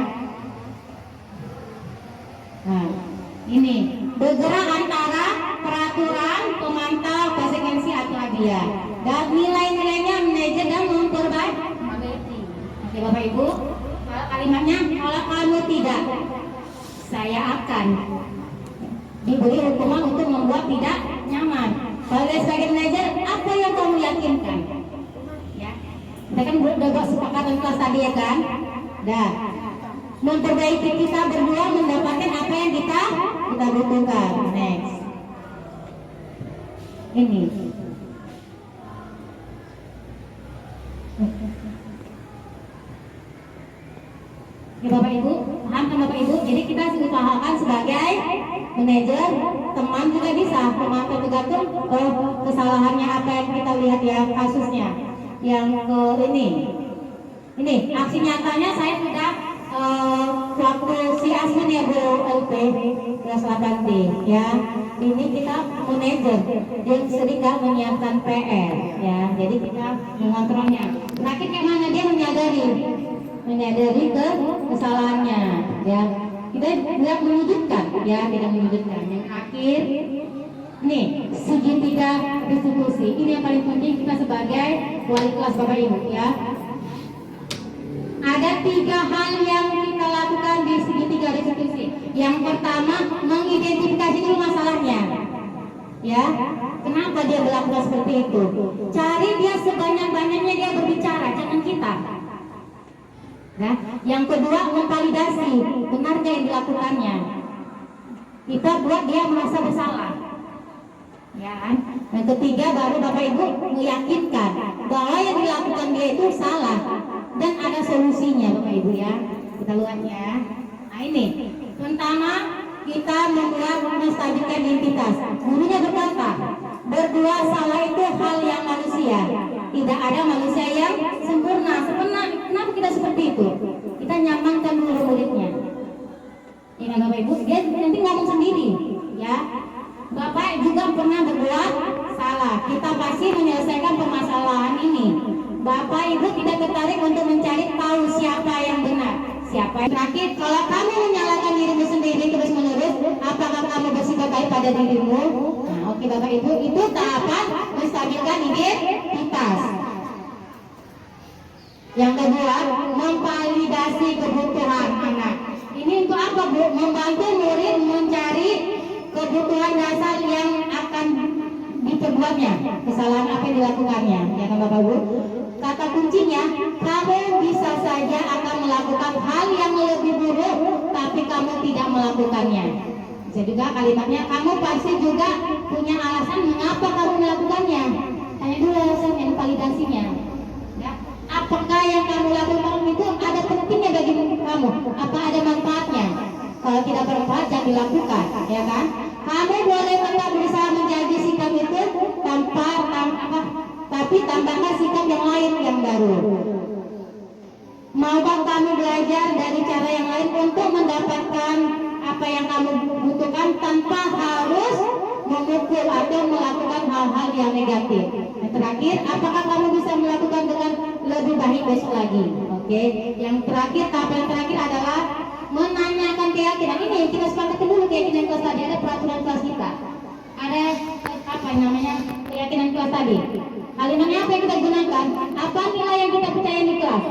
Nah, ini bergerak antara peraturan, pemantau, konsekuensi atau hadiah. Dan nilai-nilainya manajer dan memperbaiki. Oke Bapak Ibu, kalimatnya kalau kamu tidak, saya akan diberi hukuman untuk membuat tidak nyaman. Kalau sebagai manajer, apa yang kamu yakinkan? Ya, kita kan udah buat sepakatan kelas tadi ya kan? Dah, memperbaiki kita berdua mendapatkan apa yang kita butuhkan. Next, ini. Ya Bapak Ibu, paham kan Bapak Ibu? Jadi kita usahakan sebagai manajer, teman juga bisa memantau tergantung kesalahannya apa yang kita lihat ya kasusnya. Yang ke ini aksi nyatanya saya sudah waktu si Asmin ya Bu LP kelas 8D ya. Ini kita manajer yang sering nggak menyiapkan PR ya. Jadi kita mengontrolnya. Terakhir kemana dia menyadari ke kesalahannya ya, kita tidak menyudutkan ya, tidak menyudutkan. Yang akhir nih segitiga restitusi, ini yang paling penting kita sebagai wali kelas Bapak Ibu ya. Ada 3 hal yang kita lakukan di segitiga restitusi. Yang pertama, mengidentifikasi dulu masalahnya ya, kenapa dia melakukan seperti itu. Cari dia sebanyak-banyaknya dia berbicara, jangan kita. Nah, yang kedua memvalidasi benar nggak yang dilakukannya. Kita buat dia merasa bersalah, ya kan? Yang ketiga baru Bapak Ibu meyakinkan bahwa yang dilakukan dia itu salah dan ada solusinya Bapak Ibu ya. Kita lihat ya. Nah ini, pertama kita membuat menstabilkan identitas. Gurunya berkata, berdua salah itu hal yang manusia. Tidak ada manusia yang sempurna. Kenapa kita seperti itu? Kita nyamankan dulu muridnya. Ya kan Bapak Ibu, dia nanti ngomong sendiri, ya. Bapak juga pernah berbuat salah. Kita pasti menyelesaikan permasalahan ini. Bapak Ibu tidak tertarik untuk mencari tahu siapa yang benar, siapa yang terakhir. Kalau kamu menyalahkan dirimu sendiri terus menerus, apakah kamu bersikap baik pada dirimu? Nah, oke Bapak Ibu, itu tahapan menstabilkan identitas. Yang kedua, memvalidasi kebutuhan anak. Ini untuk apa Bu? Membantu murid mencari kebutuhan dasar yang akan diperbuatnya, kesalahan apa yang dilakukannya, ya kan Bapak Bu? Kata kuncinya, kamu bisa saja akan melakukan hal yang lebih buruk, tapi kamu tidak melakukannya. Bisa juga kalimatnya, kamu pasti juga punya alasan mengapa kamu melakukannya. Tanya dulu alasannya, validasinya. Ya. Apakah yang kamu lakukan itu ada pentingnya bagi kamu? Apa ada manfaatnya? Kalau tidak bermanfaat, jangan dilakukan, ya kan? Kamu boleh tetap berusaha menjaga sikap itu tapi tambahkan sikap yang lain yang baru. Maukah kamu belajar dari cara yang lain untuk mendapatkan apa yang kamu butuhkan tanpa harus memukul atau melakukan hal-hal yang negatif? Yang terakhir, apakah kamu bisa melakukan dengan lebih baik besok lagi? Oke. Yang terakhir, tahap yang terakhir adalah menanyakan keyakinan. Ini yang kita sepakati dulu, keyakinan kelas tadi. Ada peraturan kelas kita, ada apa namanya keyakinan kelas tadi. Kalimatnya apa yang kita gunakan? Apa nilai yang kita percaya di kelas?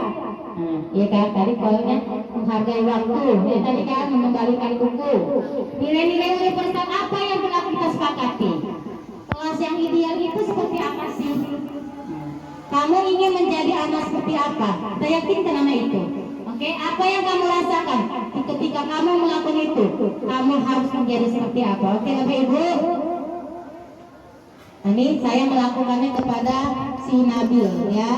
Nah, iya kan, tadi poinnya menghargai waktu. Ya, tadi kan mengembalikan buku. Nilai-nilai universal apa yang telah kita sepakati? Kelas yang ideal itu seperti apa sih? Kamu ingin menjadi anak seperti apa? Kita yakinkan nama itu. Oke, apa yang kamu rasakan ketika kamu melakukan itu? Kamu harus menjadi seperti apa? Oke, Bapak Ibu. Ini saya melakukannya kepada si Nabil, ya.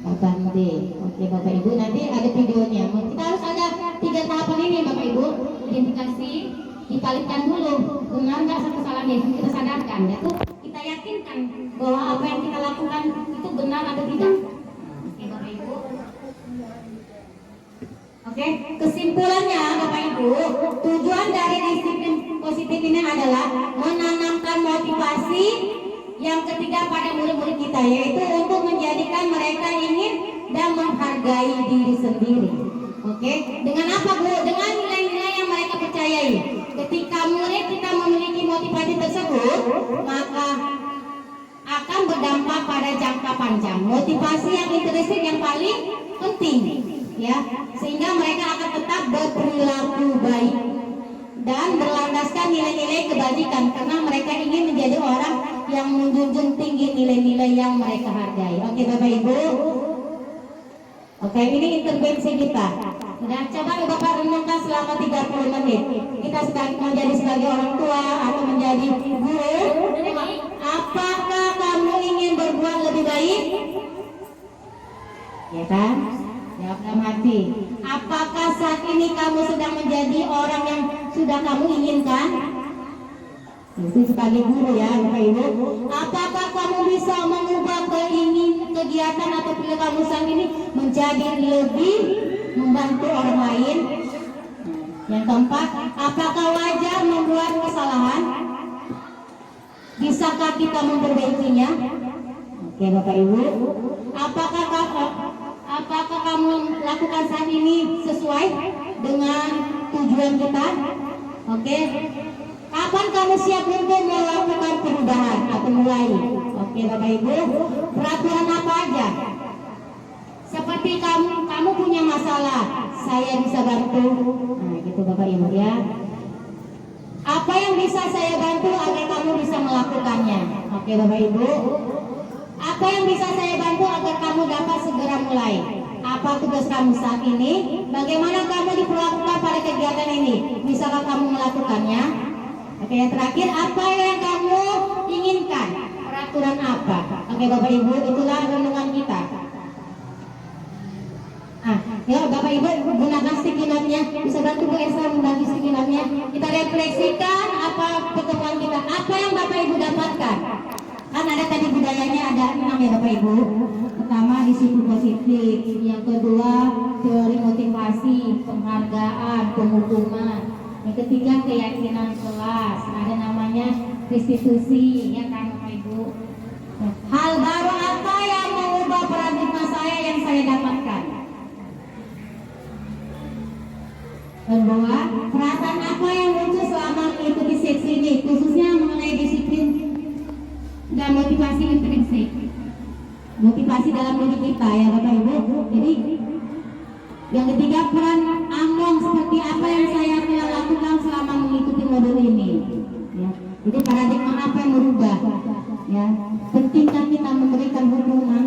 Bapak D. Oke, Bapak Ibu, nanti ada videonya. Kita harus ada 3 tahapan ini, Bapak Ibu. Identifikasi, dipalikkan dulu. Benar nggak kesalahannya? Kita sadarkan, yaitu kita yakinkan bahwa apa yang kita lakukan itu benar atau tidak. Oke, Bapak Ibu. Oke, kesimpulannya Bapak Ibu, tujuan dari disiplin positif ini adalah menanamkan motivasi yang ketiga pada murid-murid kita, yaitu untuk menjadikan mereka ingin dan menghargai diri sendiri. Oke, dengan apa Bu? Dengan nilai-nilai yang hargai. Ketika mulai kita memiliki motivasi tersebut, maka akan berdampak pada jangka panjang. Motivasi yang intrinsik yang paling penting, ya, sehingga mereka akan tetap berperilaku baik dan berlandaskan nilai-nilai kebajikan karena mereka ingin menjadi orang yang menjunjung tinggi nilai-nilai yang mereka hargai. Oke Bapak Ibu. Oke, ini intervensi kita. Nah, coba Bapak renungkan selama 30 menit. Kita sedang menjadi sebagai orang tua atau menjadi guru. Apakah kamu ingin berbuat lebih baik? Ya kan? Jawab dalam hati. Apakah saat ini kamu sedang menjadi orang yang sudah kamu inginkan? Itu sebagai guru ya Bapak Ibu. Apakah kamu bisa mengubah kegiatan atau perilaku kamu saat ini menjadi lebih membantu orang lain? Yang keempat, apakah wajar membuat kesalahan? Bisakah kita memperbaikinya? Oke Bapak Ibu. Apakah kamu lakukan saat ini sesuai dengan tujuan kita? Oke. Kapan kamu siap untuk melakukan perubahan atau mulai? Oke Bapak Ibu, peraturan apa aja? Seperti kamu punya masalah, saya bisa bantu. Nah gitu Bapak Ibu ya. Apa yang bisa saya bantu agar kamu bisa melakukannya? Oke Bapak Ibu. Apa yang bisa saya bantu agar kamu dapat segera mulai? Apa tugas kamu saat ini? Bagaimana kamu diperlakukan pada kegiatan ini? Bisakah kamu melakukannya? Oke, yang terakhir, apa yang kamu inginkan? Peraturan apa? Oke Bapak Ibu, itulah renungan kita. Ya Bapak Ibu, gunakan sticky note-nya. Bisa bantu Bu Esa membantu sticky note-nya. Kita refleksikan apa pertemuan kita. Apa yang Bapak Ibu dapatkan? Kan ada tadi budayanya ada 6 ya Bapak Ibu. Pertama disiplin positif. Yang kedua teori motivasi, penghargaan, penghukuman. Yang ketiga keyakinan kelas, ada namanya restitusi, ya kan Bapak Ibu. Hal baru apa yang mengubah paradigma saya yang saya dapatkan? Kedua, perasaan apa yang muncul selama mengikuti seksi ini, khususnya mengenai disiplin dan motivasi intrinsik. Motivasi dalam diri kita ya Bapak Ibu. Jadi yang ketiga, peran Among seperti apa yang saya telah lakukan selama mengikuti modul ini. Ya. Jadi paradigma apa yang berubah? Ya. Pentingkah kita memberikan hukuman?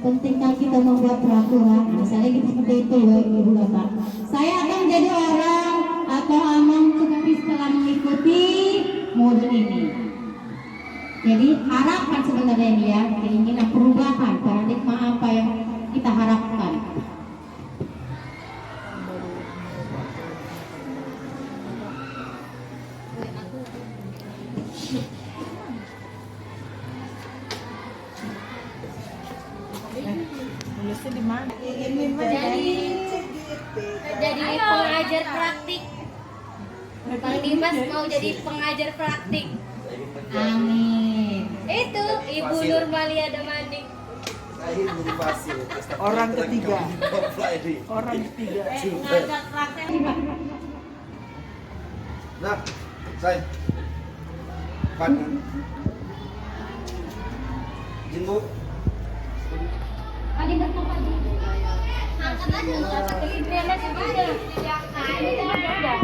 Pentingkah kita membuat peraturan? Misalnya gitu seperti itu ya Ibu Bapak. Saya akan menjadi orang atau Among seperti setelah mengikuti modul ini. Jadi harapan sebenarnya ini ya, keinginan perubahan paradigma apa yang kita harapkan. Jadi pengajar praktik. Bang Dimas mau jadi pengajar praktik. Amin. Itu Ibu Nurmalia Damanik. Orang ketiga. Orang ketiga. Pengajar praktik. Nah, saya kan Jimbo. Adi berapa Adi? Angkat aja enggak pakai internet aja. Nah, ini udah.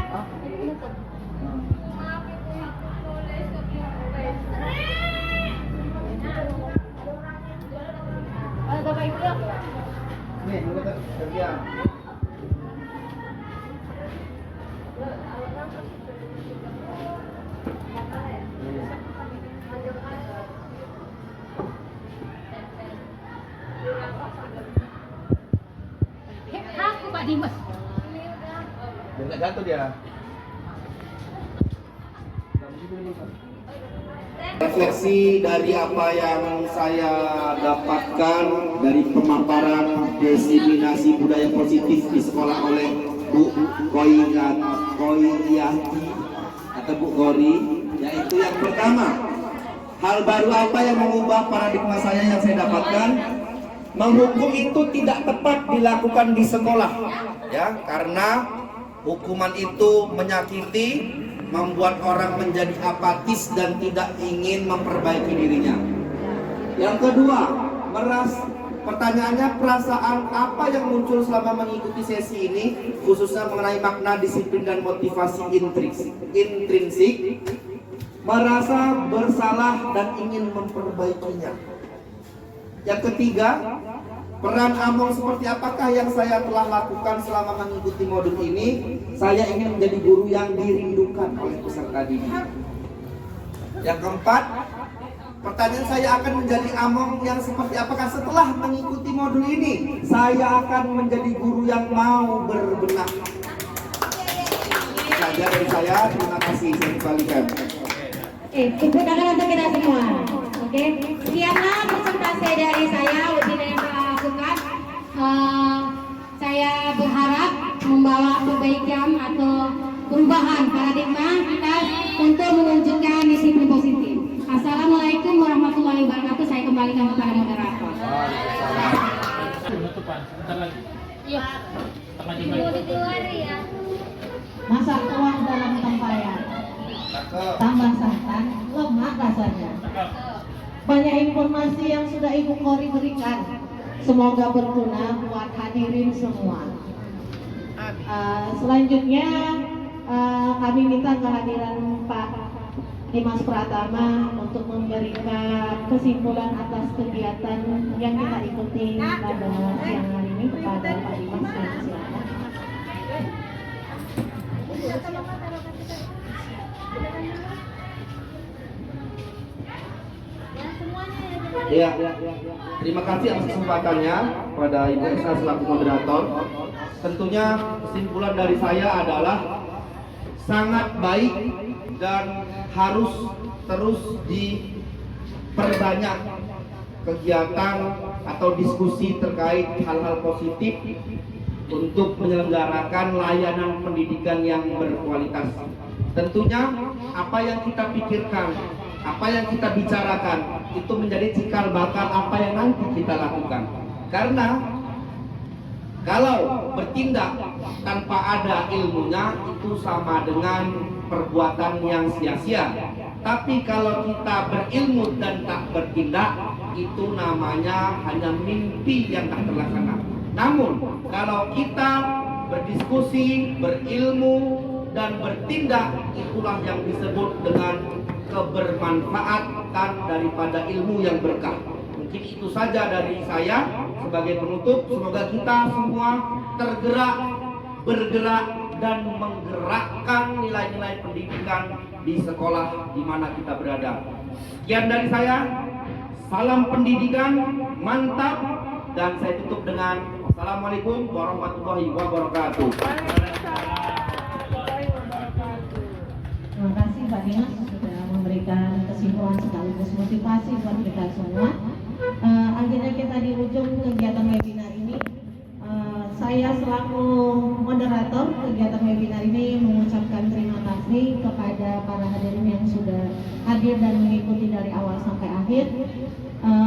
Bapak Ibu yuk. Nih, dulu kerja. Aku Pak Dimas. Biar nggak jatuh dia. Refleksi dari apa yang saya dapatkan dari pemaparan diseminasi budaya positif di sekolah oleh Bu Koiriyati atau Bu Gori, yaitu yang pertama, hal baru apa yang mengubah paradigma saya yang saya dapatkan? Menghukum itu tidak tepat dilakukan di sekolah, ya, karena Hukuman itu menyakiti, membuat orang menjadi apatis dan tidak ingin memperbaiki dirinya. Yang kedua, pertanyaannya, perasaan apa yang muncul selama mengikuti sesi ini, khususnya mengenai makna disiplin dan motivasi intrinsik, merasa bersalah dan ingin memperbaikinya. Yang ketiga, peran Among seperti apakah yang saya telah lakukan selama mengikuti modul ini? Saya ingin menjadi guru yang dirindukan oleh peserta didik. Yang keempat, pertanyaan saya akan menjadi Among yang seperti apakah setelah mengikuti modul ini? Saya akan menjadi guru yang mau berbenah. Saja dari saya, terima kasih. Saya kembalikan. Tepuk tangan untuk kita semua. Oke, sekianlah presentasi dari saya, webinar yang telah lakukan. Saya berharap membawa perbaikan atau perubahan paradigma kita untuk mewujudkan disiplin positif. Assalamualaikum warahmatullahi wabarakatuh. Saya kembalikan kepada moderator. Iya. Mau dikeluar ya. Masak uang dalam tempayan, tambah santan, lemak rasanya. Banyak informasi yang sudah Ibu Kori berikan, semoga berguna buat hadirin semua. Selanjutnya kami minta kehadiran Pak Dimas Pratama untuk memberikan kesimpulan atas kegiatan yang kita ikuti pada siang hari ini kepada Pak Dimas. Silakan. Ya, terima kasih atas kesempatannya pada Ibu Esa selaku moderator. Tentunya kesimpulan dari saya adalah sangat baik dan harus terus diperbanyak kegiatan atau diskusi terkait hal-hal positif untuk menyelenggarakan layanan pendidikan yang berkualitas. Tentunya apa yang kita pikirkan, apa yang kita bicarakan itu menjadi cikal bakal apa yang nanti kita lakukan. Karena kalau bertindak tanpa ada ilmunya itu sama dengan perbuatan yang sia-sia. Tapi kalau kita berilmu dan tak bertindak, itu namanya hanya mimpi yang tak terlaksana. Namun kalau kita berdiskusi, berilmu dan bertindak, itulah yang disebut dengan kebermanfaatan daripada ilmu yang berkah. Mungkin itu saja dari saya sebagai penutup. Semoga kita semua tergerak, bergerak dan menggerakkan nilai-nilai pendidikan di sekolah di mana kita berada. Sekian dari saya. Salam pendidikan, mantap. Dan saya tutup dengan Assalamualaikum warahmatullahi wabarakatuh. Terima kasih Pak Dimas sudah memberikan kesimpulan sekaligus motivasi buat kita semua. Akhirnya kita di ujung kegiatan webinar ini. Saya selaku moderator kegiatan webinar ini mengucapkan terima kasih kepada para hadirin yang sudah hadir dan mengikuti dari awal sampai akhir.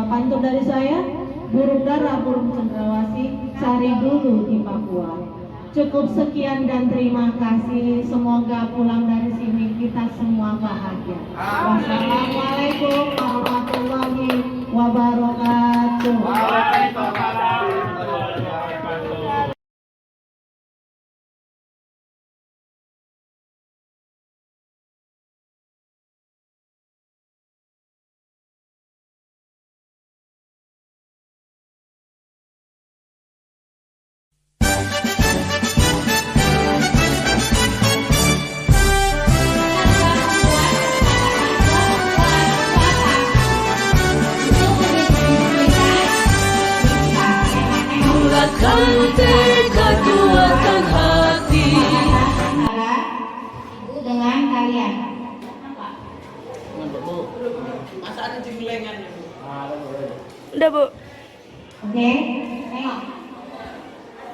Pantun dari saya, burung dara burung cendrawasih cari dulu di Papua. Cukup sekian dan terima kasih. Semoga pulang dari sini kita semua bahagia. Wassalamualaikum warahmatullahi wabarakatuh. Kekuatan hati. Ibu dengan kalian. Masa ada jenglengan ya, Bu? Udah, Bu. Oke, tengok.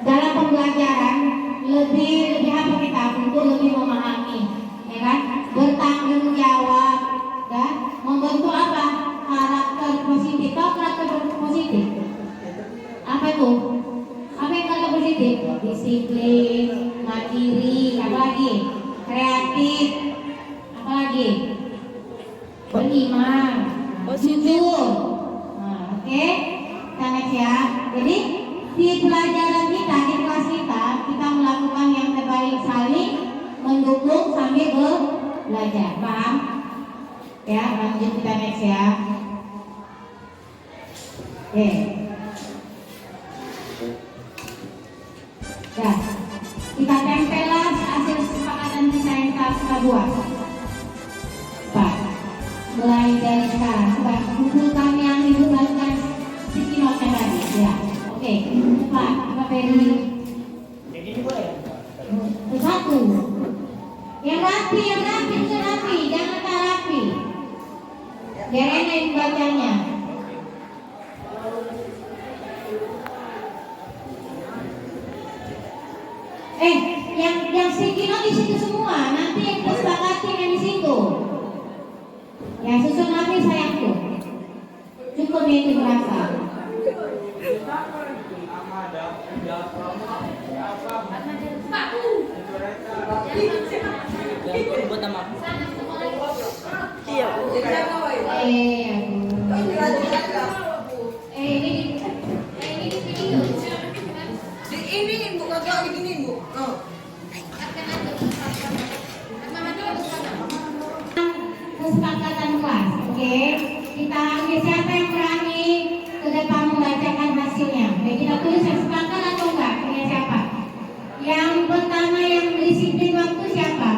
Dalam pembelajaran lebih apa kita untuk lebih memahami, ya kan? Bertanggung jawab, dan membentuk apa? Karakter positif. Tahu karakter positif? Apa itu? Apa yang karakter positif? Disiplin, mandiri, pergi mah. Positif. Nah, oke, kita next ya. Jadi di pelajaran kita, di kelas kita melakukan yang terbaik, saling mendukung sambil belajar. Paham? Ya, lanjut kita next ya. Oke. Ya, kita tempelah hasil kesepakatan kita yang kita buat. Pak, mulai dari sekarang, coba kumpulkan yang ibu bagikan sticky note tadi. Ya, oke. Pak Peri. Satu. Yang rapi, itu rapi, jangan tak rapi. Biar enak bacanya. Yang sticky note di situ semua. Nanti yang disepakati yang di situ. Ya susun nanti sayangku. Cukup itu berasa. Ini buka kau begini bu. Kesepakatan kelas, oke? Kita ambil siapa yang berani ke depan membacakan hasilnya. Oke, kita tulis sepakat atau enggak? Punya siapa? Yang pertama yang disiplin waktu siapa?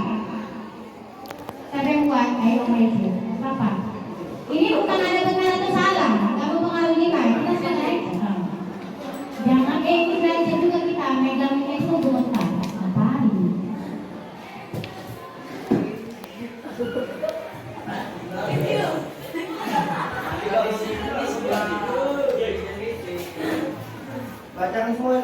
Siapa yang buat? Ayo maju. Apa? Ini bukan ada benar atau salah. Kamu mengalami baik. Kita selesai. Jangan ini belajar juga kita megang itu bentar. Ngapain? Bacakan semua.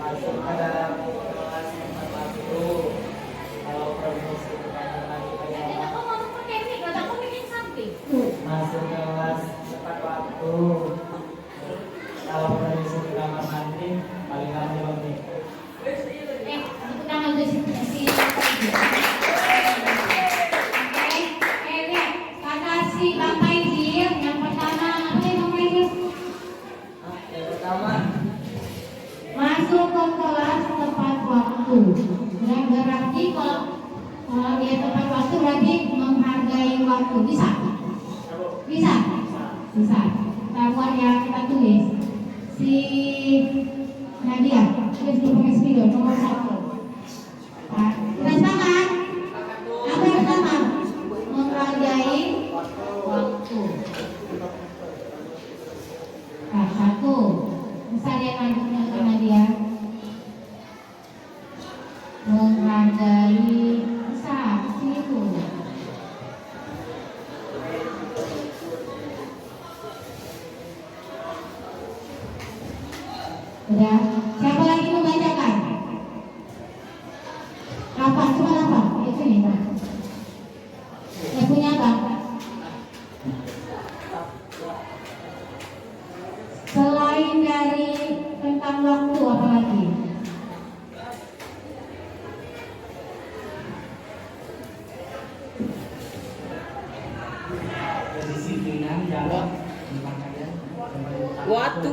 Masuk pada kelas 41. Kalau promosi masuk kelas tepat waktu. Kalau promosi ke kamar mandi paling lama 5 menit. Tangan di sini. Bapak izin, yang pertama apa yang Bapak izin? Yang pertama masuk ke kelas tepat waktu. Dan berarti kalau dia tepat waktu berarti menghargai waktu. Bisa? Bisa? Bisa. Tamuan yang kita tulis si Nadia tulis di pakai spidol nomor 1. Nah, kita sepakat? Apa yang pertama? Menghargai waktu. Nah, 1. Bisa lihat lanjutnya sama dia. Menghargai bisa situ. Udah. Siapa lagi membacakan? Apa? Cuma apa? Itu nih. Yang punya apa? Selain dari tentang waktu apa lagi? kedisiplinan dalam pemakaian Waktu.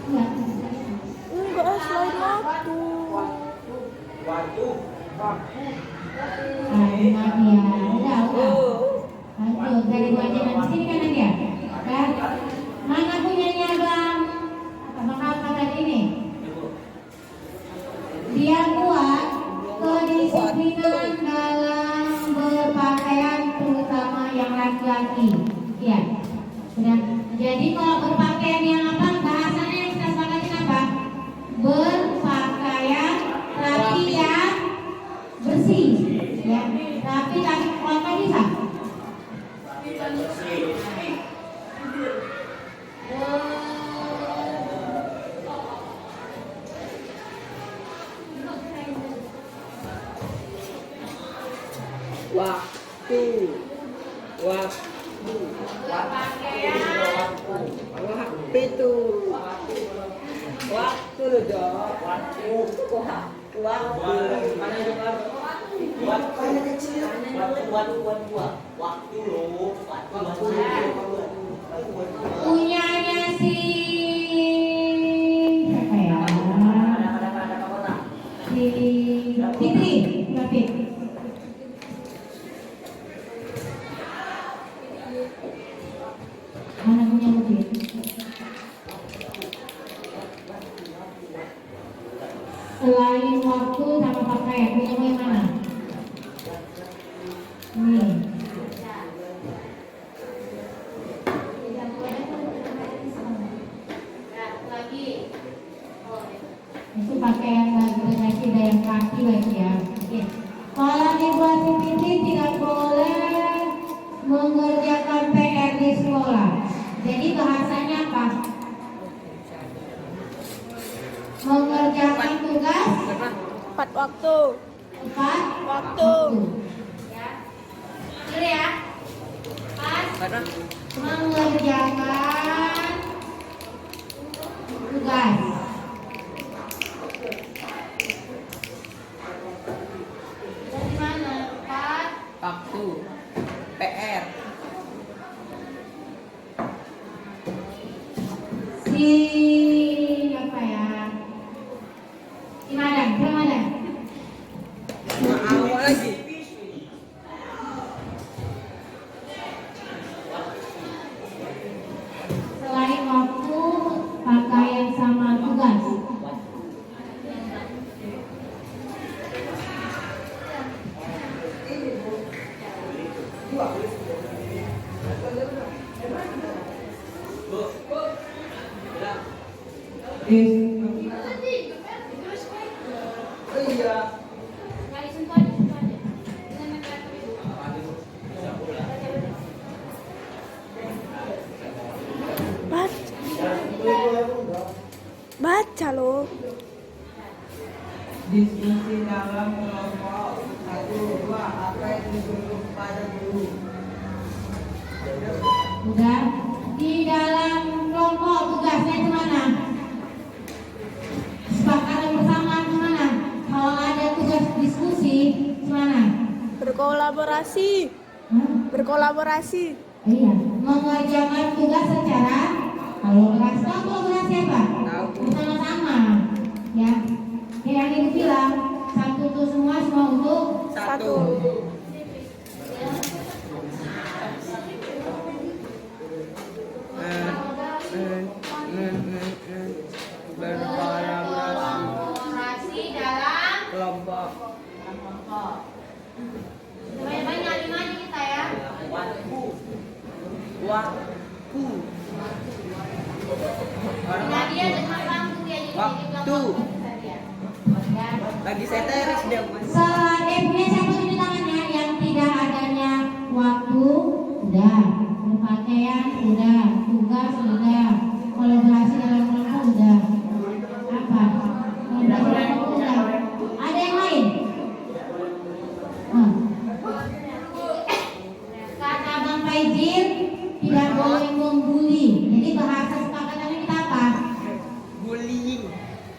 Enggak, selain waktu. Nadia, lanjut dari wajiban sini kan Nadia. Dan mana punyanya bang? Apa tadi ini? Dia buat kedisiplinan dalam berpakaian, terutama yang laki-laki. Ya, sudah. Jadi kalau berpakaian yang apa? Bahasanya yang kita sepakatin apa? Berpakaian rapi dan bersih. Ya, rapi tapi apa bisa? Waktu. Waktu lo dong. Waktu. Mana juga? Waktu kecil. Waktu lo. Punyanya si siapa ya? Si Fitri, berarti. Mana punya Fitri? Selain waktu sama pakaian, punya yang mana? Nih. Itu pakaian lagi yang kaki lagi ya. Oke. Kalau dibuat Fitri tidak boleh mengerjakan PR di sekolah. Jadi bahasanya apa? Mengerjakan tugas 4 waktu. 4 Waktu. Ya. Dulu ya. Pas mengerjakan tugas. Dari mana? 4 Waktu. PR. si apa ya? Si Madam, siapa Madam? Awal lagi. Selain waktu, pakaian sama tugas. Baca lo. Diskusi dalam kelompok 1, 2, apa yang disuruh pada guru? Udah. Di dalam kelompok tugasnya itu mana? Sepakatan bersama itu mana? Kalau ada tugas diskusi itu mana? Berkolaborasi. Berkolaborasi. Iya, mengerjakan tugas secara kolaborasi. Tahu kolaborasi apa? Bersama-sama. Ya. Yang ini bilang satu untuk semua untuk Satu. kolaborasi dalam Kelompok. banyak lima kita ya. Waktu. Nadia dengan lampu dia jadi Waktu. Lagi saya teris dia mas. punya siapa di tangannya yang tidak adanya waktu udah, pakaian udah, tugas udah, kolaborasi dalam kelompok udah, apa? Kolaborasi udah. Ada yang lain? Kata Bang Faizil tidak boleh membuli. Jadi bahasa sepakatannya kita apa? Bullying.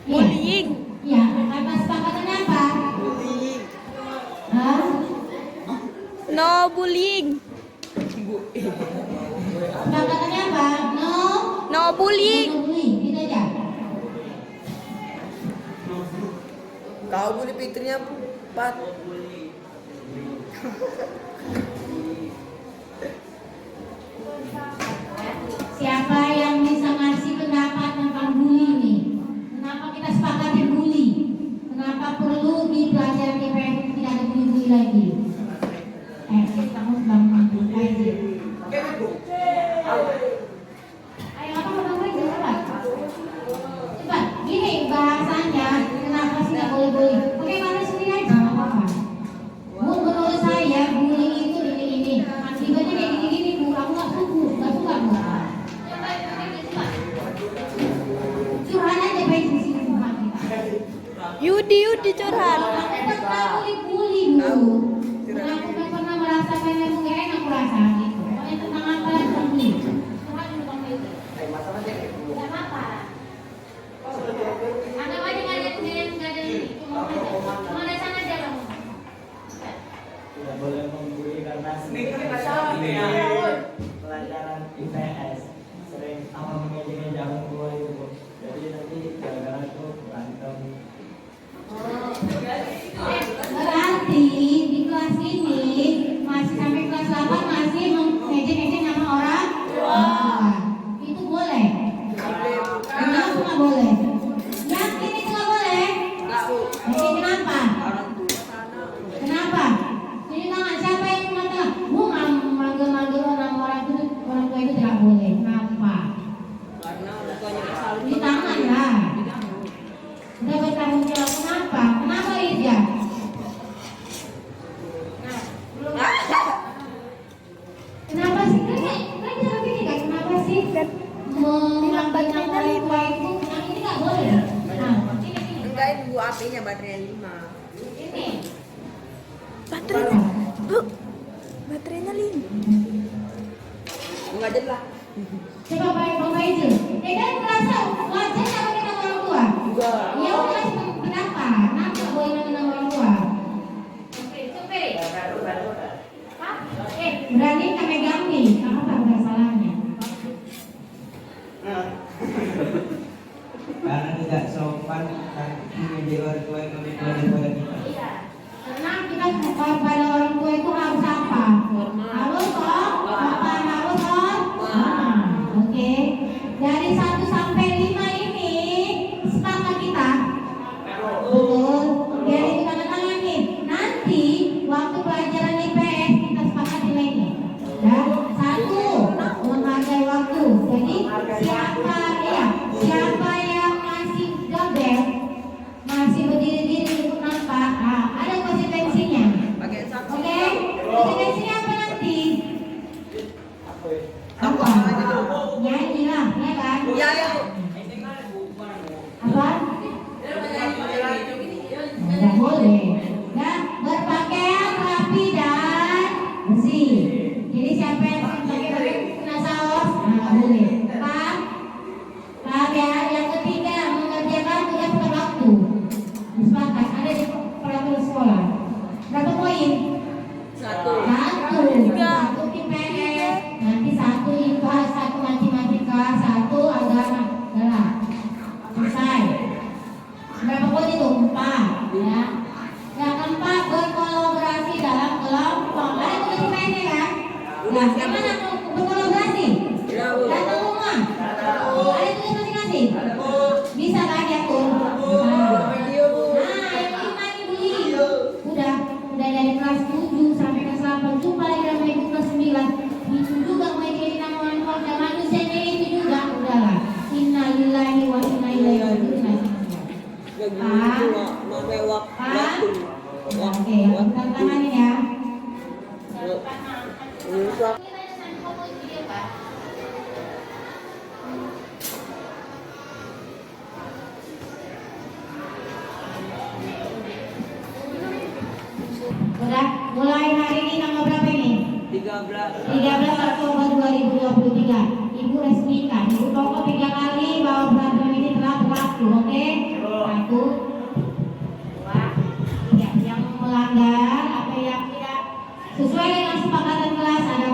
Iya. Bullying. Iya, kata sepakatannya apa? Bullying. Hah? No bullying. Sepakatannya apa? No bullying. No bullying, gitu aja. Kau bully Fitrinya 4. Siapa yang bisa ngasih pendapat tentang bully nih? Kenapa kita sepakati bully? Kenapa perlu dipelajari IPS tidak ada bully lagi? Kamu sedang aja. Ayo apa mau lagi cepat? Cepat. Gini bahasanya. Kenapa sih nggak boleh bully? Bagaimana sendiri aja nggak apa-apa. Menurut saya bullying itu ini. Akibatnya kayak gini-gini bu. Aku nggak suka bu. Curhat aja baik di sini sama kita. Yudi curhat. Aku pernah bully dulu. Aku pernah merasakan yang nggak enak aku rasa gitu. Pokoknya tentang apa yang bully. Curhat dulu bang Yudi. Nggak apa-apa. Kirain nunggu apinya baterainya 5. Ini. Baterainya, Bu. Baterainya 5. Enggak jadi lah. Coba Bapak Ibu. Kan merasa wajar kalau kita orang tua. Ya udah kenapa? Kenapa boleh mengenal orang tua? Supir. Berani kami ganti. Apa masalahnya? Karena tidak sopan dan menjadi orang tua yang lebih tua daripada kita. Iya. Karena kita pada orang tua itu harus apa? Harus kok. Apa harus kok? Oke. Dari 1 sampai 5 ini sepakat kita. Betul. Biar itu tanda-tanganin. Nanti waktu pelajaran IPS kita sepakat nilainya. Ya. 1, menghargai waktu. Jadi siapa yang masih gabel, masih berdiri-diri untuk nampak, ada konsekuensinya. Oke? Konsekuensinya apa nanti? Apa? Nyanyi lah, ya kan? Ya. Apa? Tidak boleh. Ya, berpakaian rapi dan bersih. Jadi siapa yang pakai kena saus, nggak boleh. Ya, yang ketiga mengerjakan tugas tepat waktu. Sepakat ada di peraturan sekolah. Berapa poin? 1. 1 IPS, nanti 1 IPA, 1 matematika, 1 agama. Adalah selesai. Berapa poin itu? 4. Ya. Yang keempat berkolaborasi dalam kelompok. Ada tugas IPS kan? Nah, gimana berkolaborasi? Datang rumah. Ada tugas masing-masing. Bisa kan diatur? Nah, yang kelima ini beli. Udah dari kelas 7 sampai kelas 8 jumpa lagi sama ibu kelas 9. Itu juga mulai jadi nama keluarga manusianya itu juga udahlah. Innalillahi wa inna ilaihi raji'un. Oke, tantangan ini ya. Udah, mulai hari ini tanggal berapa ini? 13 Oktober 2023. Ibu resmikan. Ibu pokok 3 kali bahwa peraturan ini telah berlaku. Oke? 1, 2, 3. Yang melanggar atau yang tidak sesuai dengan kesepakatan kelas ada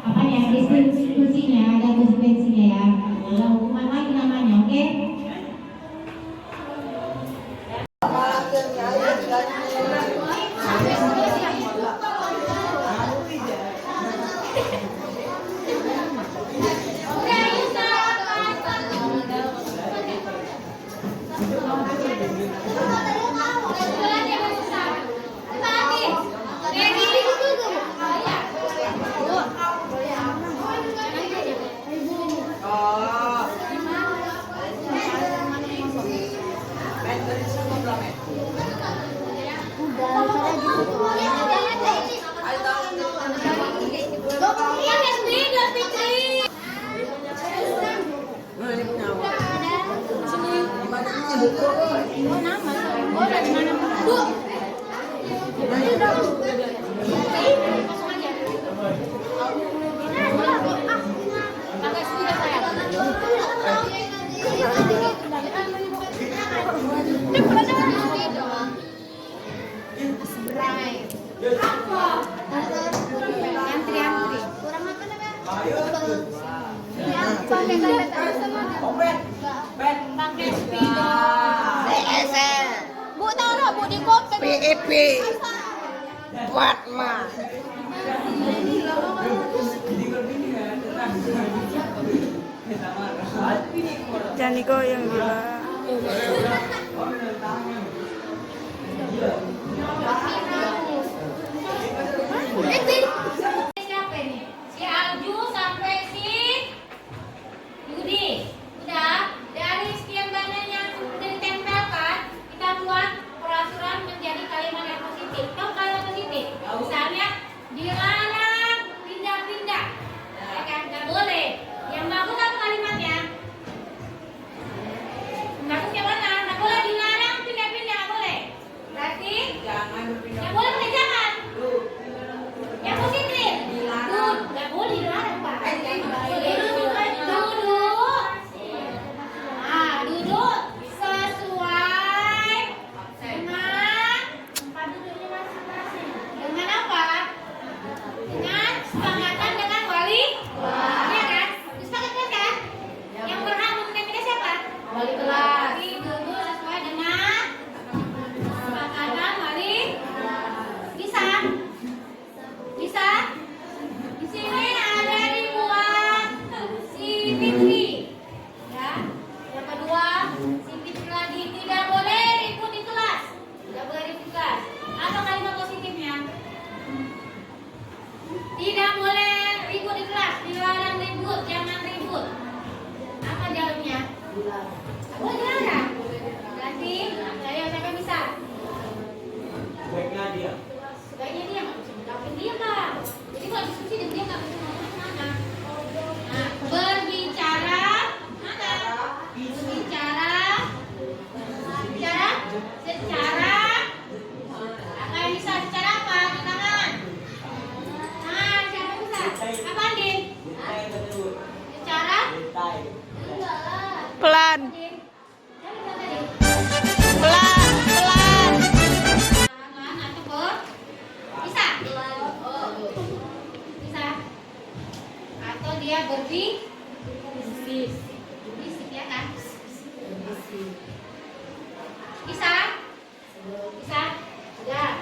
apa ya? Diskusinya, ada konsekuensinya ya. Ada hukuman lagi namanya. Oke? Bu tahu nggak Bu di kopi PEP buat mah. Jangan digoyang gila. Siapa ini? Si Alju sampai si Yudi. Udah, dari sekian banyak yang sudah ditempelkan, kita buat peraturan menjadi kalimat yang positif. Tahu kalimat positif? Misalnya dilarang pindah-pindah. Ya kan? Nggak boleh. Yang bagus apa kalimatnya? Bagus yang mana? Bisa? Bisa? Sudah.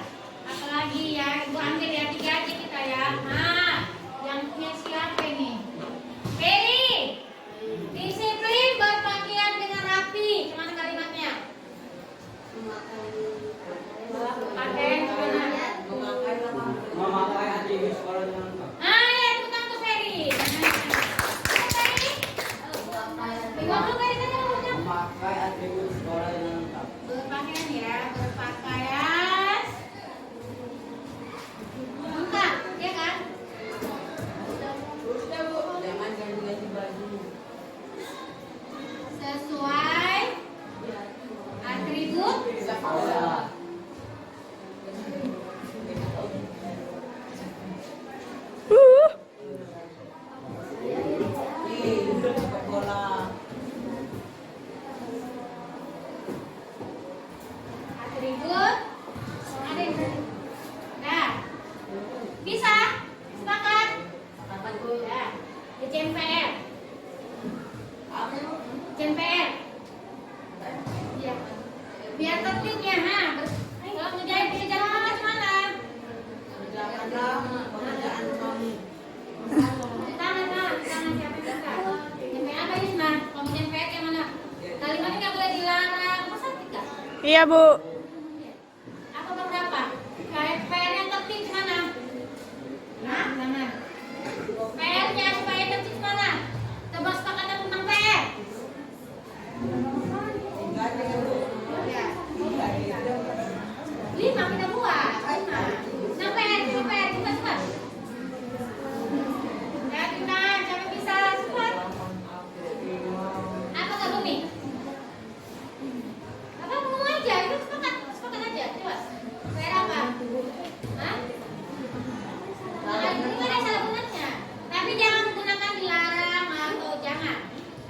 Apalagi ya, Ibu ambil ya 3 aja kita ya. Nah, yang punya siapa ini? Ferry. Disiplin berpakaian dengan rapi. Gimana kalimatnya? Pakaian gimana? Memakai atribut sekolah dengan lengkap. Ah, ya, tukang tuh Ferry. Ferry. Ngomong Ferry kan ngomongnya. Memakai atribut sekolah dengan lengkap. Berpakaian ya, berpakaian lengkap, ya kan? Jangan ganti-ganti baju. Sesuai atribut Sekolah. Sekolah. atribut ada yang nah bisa sepakat ya JMPR ya biar tertib ya kalau ngerjain pekerjaan macam mana Pekerjaan kami. tangan siapa yang bisa JMPR apa ini nah kalau JMPR yang mana kalimatnya nggak boleh dilarang masa tidak Iya, Bu. apa berapa PR yang tertib mana nah mana PR-nya supaya tertib mana coba sepakatan tentang PR ya 5 kita buat 5 nah PR cepat ya Bintang jangan bisa cepat apa Kak Bumi apa ngomong aja itu sepakat aja coba PR apa hah nah, ini kan ada salah gunanya tapi jangan gunakan dilarang atau jangan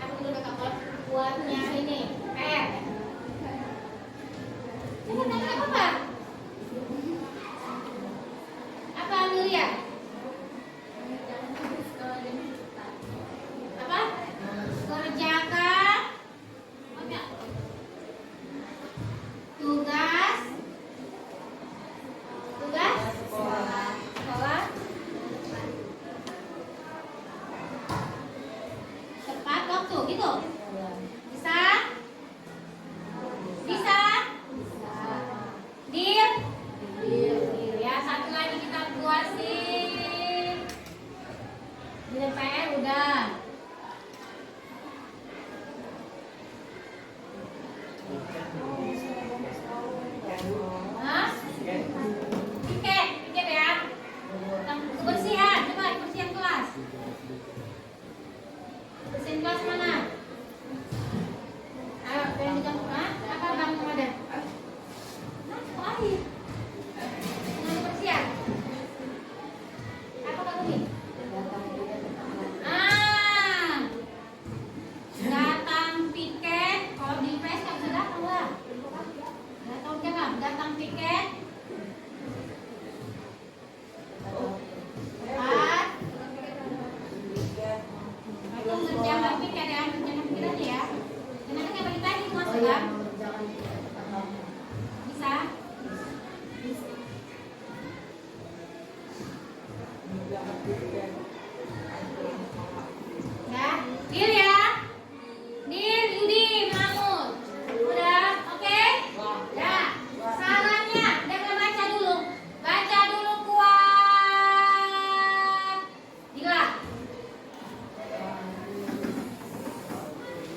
aku dulu bakal buatnya ini PR coba tanya apa Amelia apa kerjakan tugas sekolah tepat waktu gitu bisa deal ya satu lagi kita buat sih di PR udah hah? Tiket ya kebersihan coba kebersihan kelas bersihin kelas mana ayo pengen dicampur apa bang ada lagi dengan kebersihan apa Kak Bumi datang piket kalau di press nggak bisa datang lah datang piket itu ngerjakan piket ya ngerjakan piket aja ya kenapa nggak bagi-bagi itu masuk kan bisa ya deal ya deal Yudi Mahmud udah oke ya sarannya jangan baca dulu kuat gila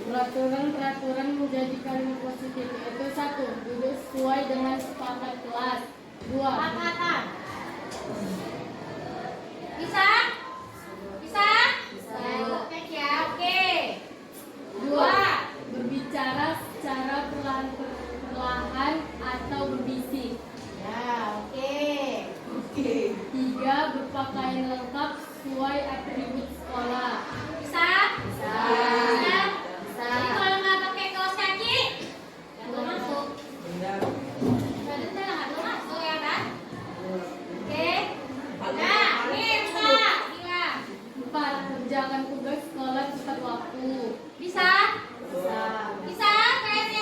Peraturan menjadikan positif yaitu 1. Duduk sesuai dengan sepakat kelas 2. Sepakatan bisa? Oke ya, oke 2. Berbicara secara perlahan atau berbisik. Ya, oke 3. Berpakaian lengkap sesuai atribut sekolah. bisa? Jadi kalau nggak pakai kaos kaki nggak boleh masuk nggak masuk ya kan? Oke nah, ini bisa gila 4. Kerjakan tugas sekolah tepat waktu. bisa? Bisa kayaknya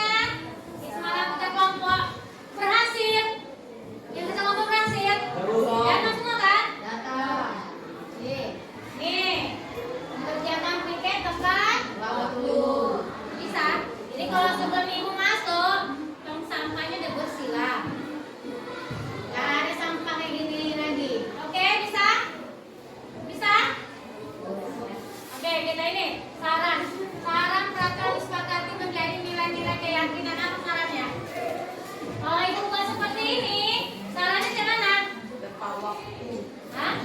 Hah?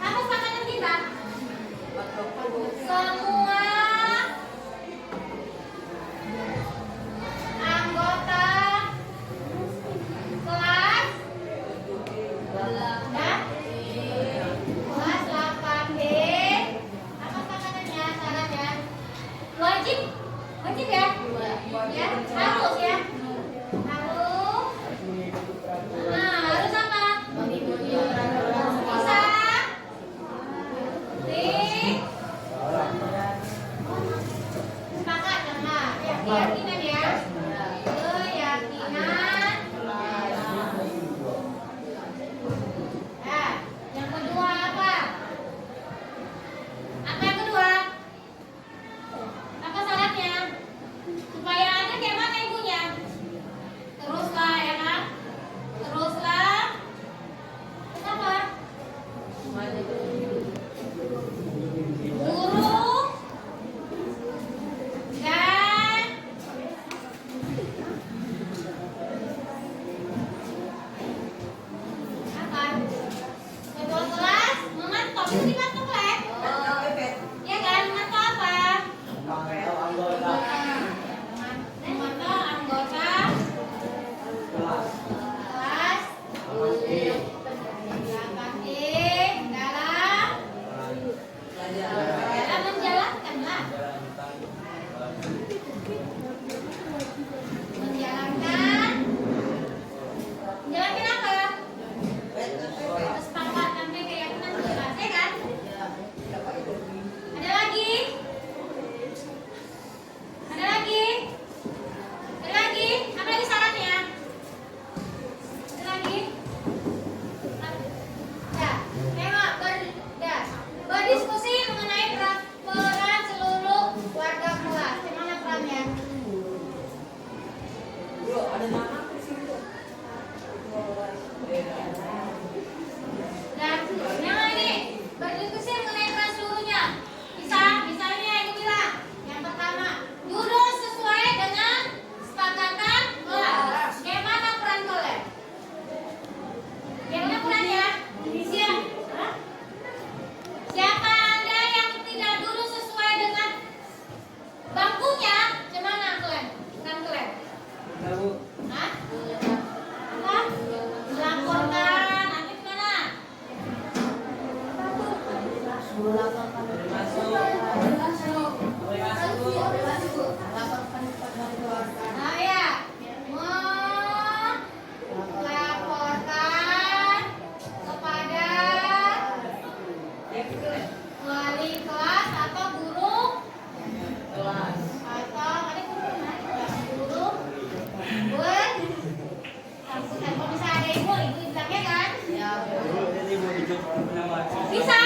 Apa sepakatan kita? Semua anggota kelas kelas 8D. Apa sepakatannya? Syaratnya wajib ya? Ya, harus ya. Harus. Nah, harus apa? Bisa. Sepakat sama keyakinan ya. Keyakinan. Nah, yang kedua apa? Apa yang kedua? Apa syaratnya? Supaya ada kayak mana ibunya? Teruslah ya kan? Teruslah. Apa? Guru dan apa? Ketua kelas memantau. Itu dimantau kan? Ya kan? Memantau apa? Memantau anggota kelas 8D dalam menjalankan lah. Menjalankan apa? Kesepakatan keyakinan jelas ya kan? Ada lagi? Ada lagi? Ada lagi? Apa lagi syaratnya? Ada lagi? Dah, tengok berdiskusi mengenai peran seluruh warga kelas. Gimana perannya? Dan yang ini berdiskusi mengenai peran seluruhnya. Misalnya ibu bilang yang pertama duduk sesuai dengan kesepakatan kelas. Bagaimana peran kalian? Bagaimana perannya? Siapa Anda yang tidak duduk sesuai dengan bangkunya? Gimana kalian? Peran kalian? Hah? Apa? Melaporkan. Nanti gimana? Nah ya, melaporkan kepada wali kelas atau guru kelas atau ada guru kalau bisa ada ibu bilangnya kan? Bisa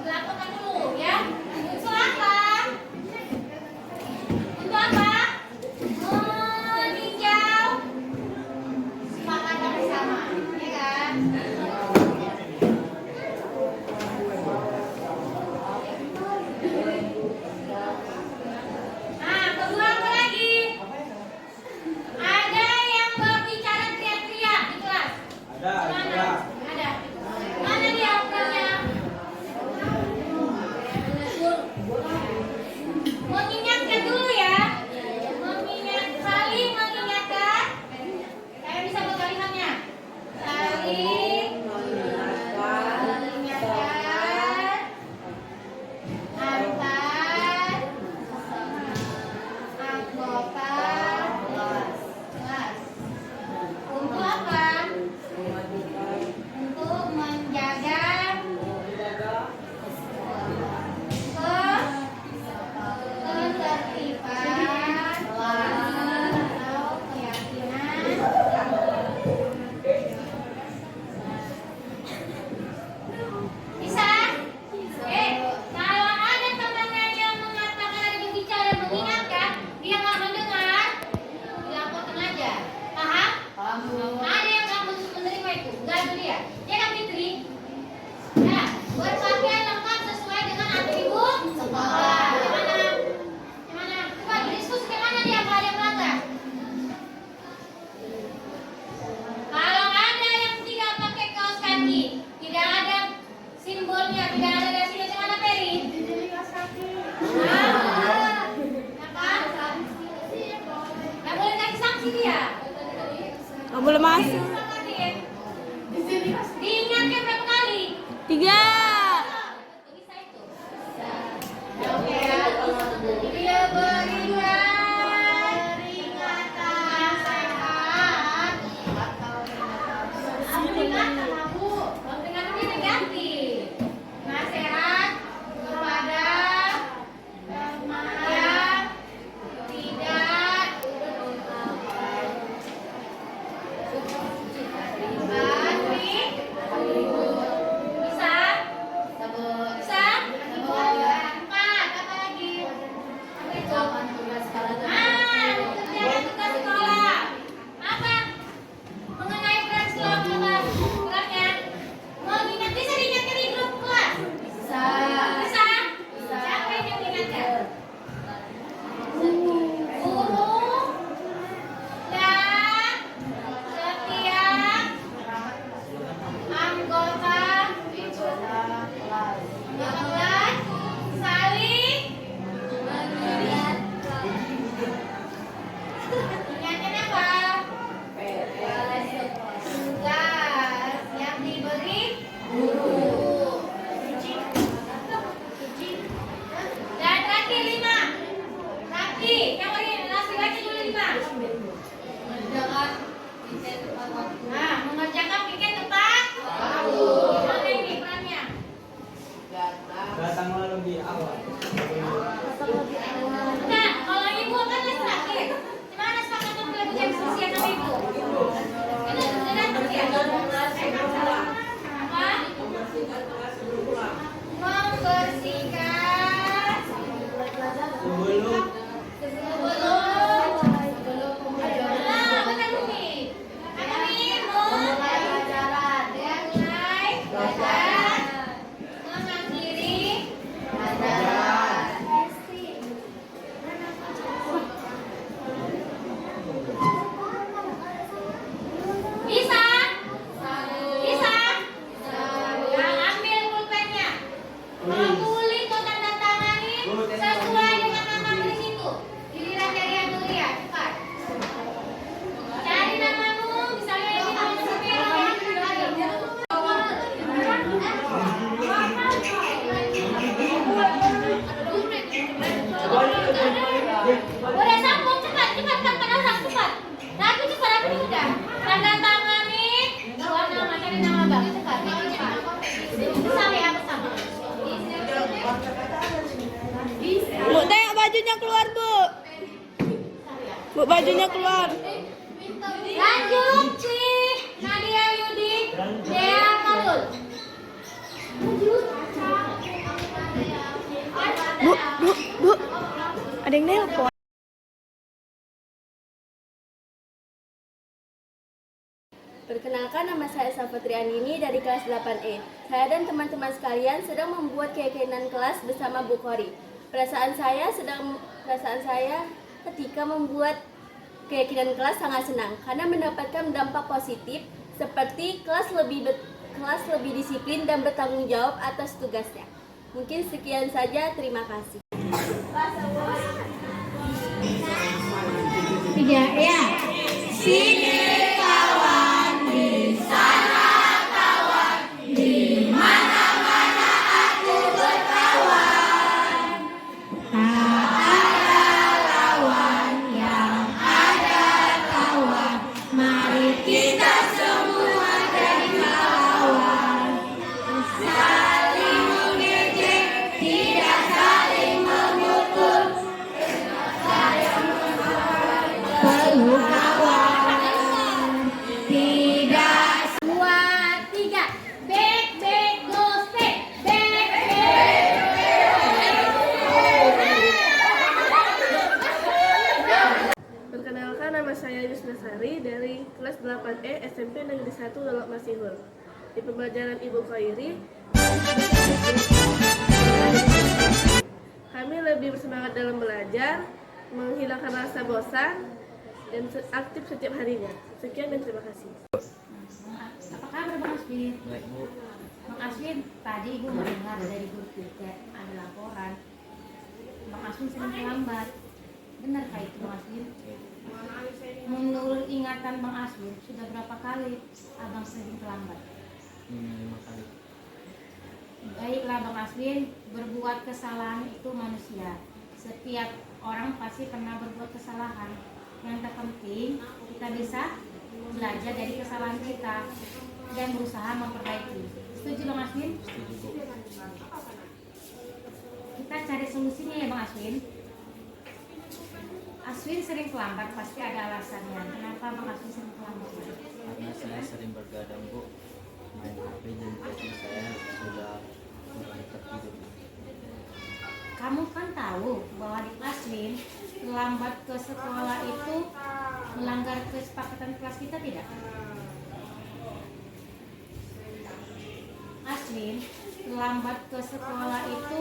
dilaporkan dulu ya. Untuk apa? Untuk apa? Meninjau kesepakatan bersama, ya kan? Nah, kedua apa lagi? Ada yang berbicara teriak-teriak. kasih dia. Nggak boleh masuk. Diingatkan berapa kali? 3. Oke ya. Dia berikan peringatan sehat atau peringatan aku. Peringatannya negatif. Nasihat kepada teman yang tidak bisa. Empat, apa lagi? Apa itu? Kerjaan tugas sekolah. Apa? Mengenai peran sekolah kelasnya. Bisa diingatkan di grup kelas? Bisa. Bisa? Siapa yang diingatkan? Guru dan setiap anggota kelas saling ingatkan apa? Tugas yang diberi guru. Dan terakhir 5. Tadi yang beri nasi baca dulu 5. Nah, mengerjakan pikir tepat. Gimana ini perannya? Datang lalu di awal. Nah, kalau ibu kan les terakhir. Gimana sepakat untuk melakukan diskusi sama ibu? Itu sudah datang ya? Apa? Membersihkan sebelum nah, benar nih. Apa nih? Mulai belajar mengakhiri pelajaran. Bisa? Bisa? Yang ambil pulpennya. Tulis atau tanda tangani sesuai dengan nama di situ. Giliran dari yang dulu ya, cepat. Cari namamu, misalnya ini nama Sofia ya. Udah sambung cepat, tanpa orang cepat. Aku cepat, aku udah. Tanda tangani, dua nama, cari nama bang, cepat. Besar ya, besar. Bu, tengok bajunya keluar, Bu. Bu, bajunya keluar. Lanjut si Nadia Yudi Dea Maul. Bu. Ada yang nelpon. Perkenalkan, nama saya Safatri Andini dari kelas 8E. Saya dan teman-teman sekalian sedang membuat keyakinan kelas bersama Bu Kori. Perasaan saya ketika membuat keyakinan kelas sangat senang karena mendapatkan dampak positif seperti kelas lebih disiplin dan bertanggung jawab atas tugasnya. Mungkin sekian saja, terima kasih. 3 ya. Sini kawan, di sana kawan, di mana-mana aku berkawan. Tak ada lawan yang ada kawan. Mari kita semua jadi kawan. Saling mengejek, tidak saling memukul. Perlu kawan, tidak 2, 3. Back, go, step. Perkenalkan, nama saya Yusna Sari dari kelas 8E SMP Negeri 1 Dolok Masihul. Di pembelajaran Ibu Khairi, kami lebih bersemangat dalam belajar, menghilangkan rasa bosan, dan aktif setiap harinya. Sekian dan terima kasih. Apa kabar Bang Aswin? Baik, Bu. Bang Aswin, tadi gue mendengar dari grup kita ada laporan Bang Aswin sering terlambat. Benar kah itu Bang Aswin? Menurut pengamatan Bang Aswin, sudah berapa kali Abang sering terlambat? 5 kali. Baiklah Bang Aswin, berbuat kesalahan itu manusia. Setiap orang pasti pernah berbuat kesalahan. Yang terpenting kita bisa belajar dari kesalahan kita dan berusaha memperbaiki. Setuju Bang Aswin? Setuju, Bu. Kita cari solusinya ya Bang Aswin. Aswin sering terlambat, pasti ada alasannya. Kenapa Bang Aswin sering terlambat? Karena saya sering bergadang, Bu. Main HP dan jadi saya sudah mulai tertidur. Kamu kan tahu bahwa di kelas Win, terlambat ke sekolah itu melanggar kesepakatan kelas kita tidak? Aswin, terlambat ke sekolah itu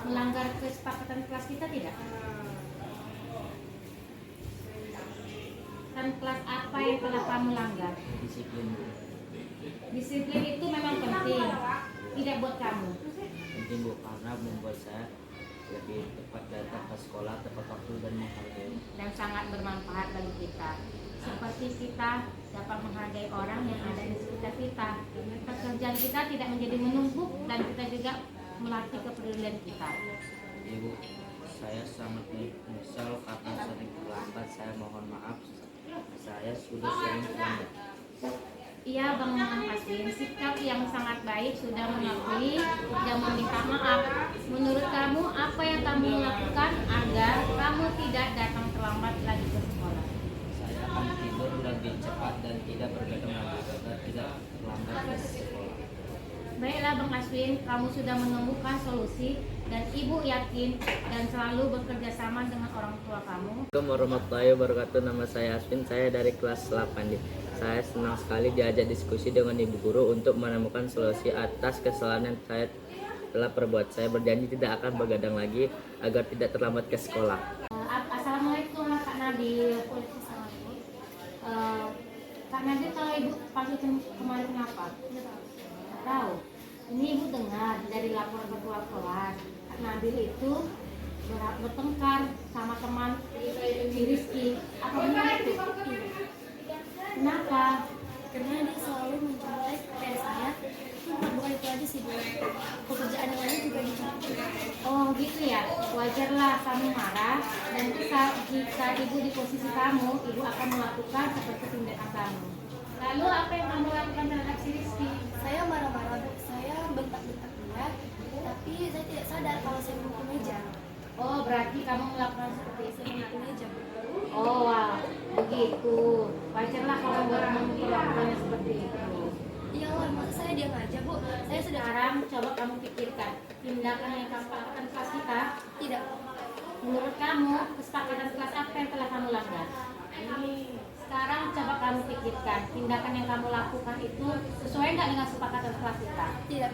melanggar kesepakatan kelas kita tidak? Dan kelas apa yang telah kamu langgar? Disiplin, Bu. Disiplin itu memang penting, tidak buat kamu. Penting, Bu, karena membuat saya lebih tepat datang ke sekolah tepat waktu dan menghargai. Dan sangat bermanfaat bagi kita. Seperti kita dapat menghargai orang yang ada di sekitar kita. Pekerjaan kita tidak menjadi menumpuk dan kita juga melatih kepedulian kita. Ibu, saya sangat menyesal karena sering terlambat. Saya mohon maaf. Saya sudah sering terlambat. Iya Bang Aswin, sikap yang sangat baik sudah mengakui dan meminta maaf. Menurut kamu, apa yang kamu lakukan agar kamu tidak datang terlambat lagi ke sekolah? Saya akan tidur lebih cepat dan tidak bergadang lagi agar tidak terlambat ke sekolah. Baiklah Bang Aswin, kamu sudah menemukan solusi dan Ibu yakin dan selalu bekerja sama dengan orang tua kamu. Assalamualaikum warahmatullahi wabarakatuh. Nama saya Aswin, saya dari kelas 8D. Saya senang sekali diajak diskusi dengan Ibu Guru untuk menemukan solusi atas kesalahan yang saya telah perbuat. Saya berjanji tidak akan begadang lagi agar tidak terlambat ke sekolah. Assalamualaikum Kak Nabil. Kak Nabil, kalau Ibu panggil kemarin kenapa? Tidak tahu. Ini Ibu dengar dari laporan ketua kelas, Kak Nabil itu bertengkar sama teman si Rizky. Apa benar itu? Kenapa? Karena dia selalu mencontek kayak saya. Bukan itu aja sih, Bu. Pekerjaan yang lain juga dicontek. Oh gitu ya, wajarlah kamu marah. Dan jika Ibu di posisi kamu, Ibu akan melakukan seperti tindakan kamu. Lalu apa yang kamu lakukan terhadap si Rizky? Saya marah-marah, Bu. Saya bentak-bentak dia, tapi saya tidak sadar kalau saya memukul meja. Oh, berarti kamu melakukan seperti itu. Saya memukul meja, Bu. Oh, wow. Begitu. Wajarlah kalau melakukannya seperti itu. Iya, masa saya diam aja, Bu. Saya sudah Sekarang coba kamu pikirkan tindakan yang kamu lakukan di kelas kita. tidak. Menurut kamu, kesepakatan kelas apa yang telah kamu langgar? Sekarang coba kamu pikirkan tindakan yang kamu lakukan itu sesuai nggak dengan kesepakatan kelas kita? Tidak.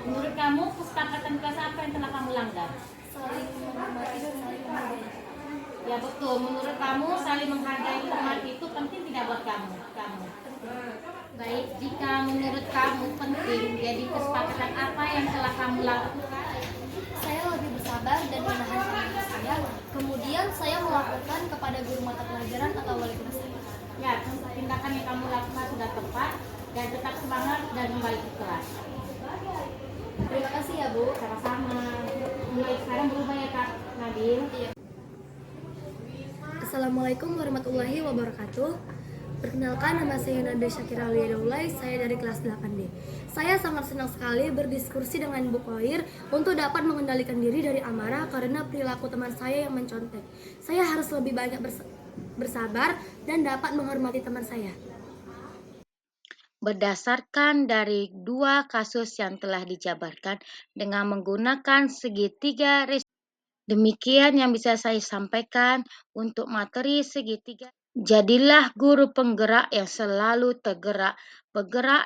Menurut kamu, kesepakatan kelas apa yang telah kamu langgar? Saling menghormati dan saling menghargai. Ya betul, menurut kamu saling menghargai teman itu penting tidak buat kamu? Baik, jika menurut kamu penting, jadi kesepakatan apa yang telah kamu lakukan? Saya lebih bersabar dan menahan emosi saya. Kemudian saya melaporkan kepada guru mata pelajaran atau wali kelas saya. Ya, tindakan yang kamu lakukan sudah tepat dan tetap semangat dan kembali ke kelas. Terima kasih ya, Bu. Sama-sama. Mulai sekarang berubah ya Kak Nabil. Iya. Assalamualaikum warahmatullahi wabarakatuh. Perkenalkan, nama saya Nada Syakira Liadaulay, saya dari kelas 8D. Saya sangat senang sekali berdiskusi dengan Bu Koir untuk dapat mengendalikan diri dari amarah karena perilaku teman saya yang mencontek. Saya harus lebih banyak bersabar dan dapat menghormati teman saya. Berdasarkan dari 2 kasus yang telah dijabarkan dengan menggunakan segitiga risiko. Demikian yang bisa saya sampaikan untuk materi segitiga. Jadilah guru penggerak yang selalu tergerak, bergerak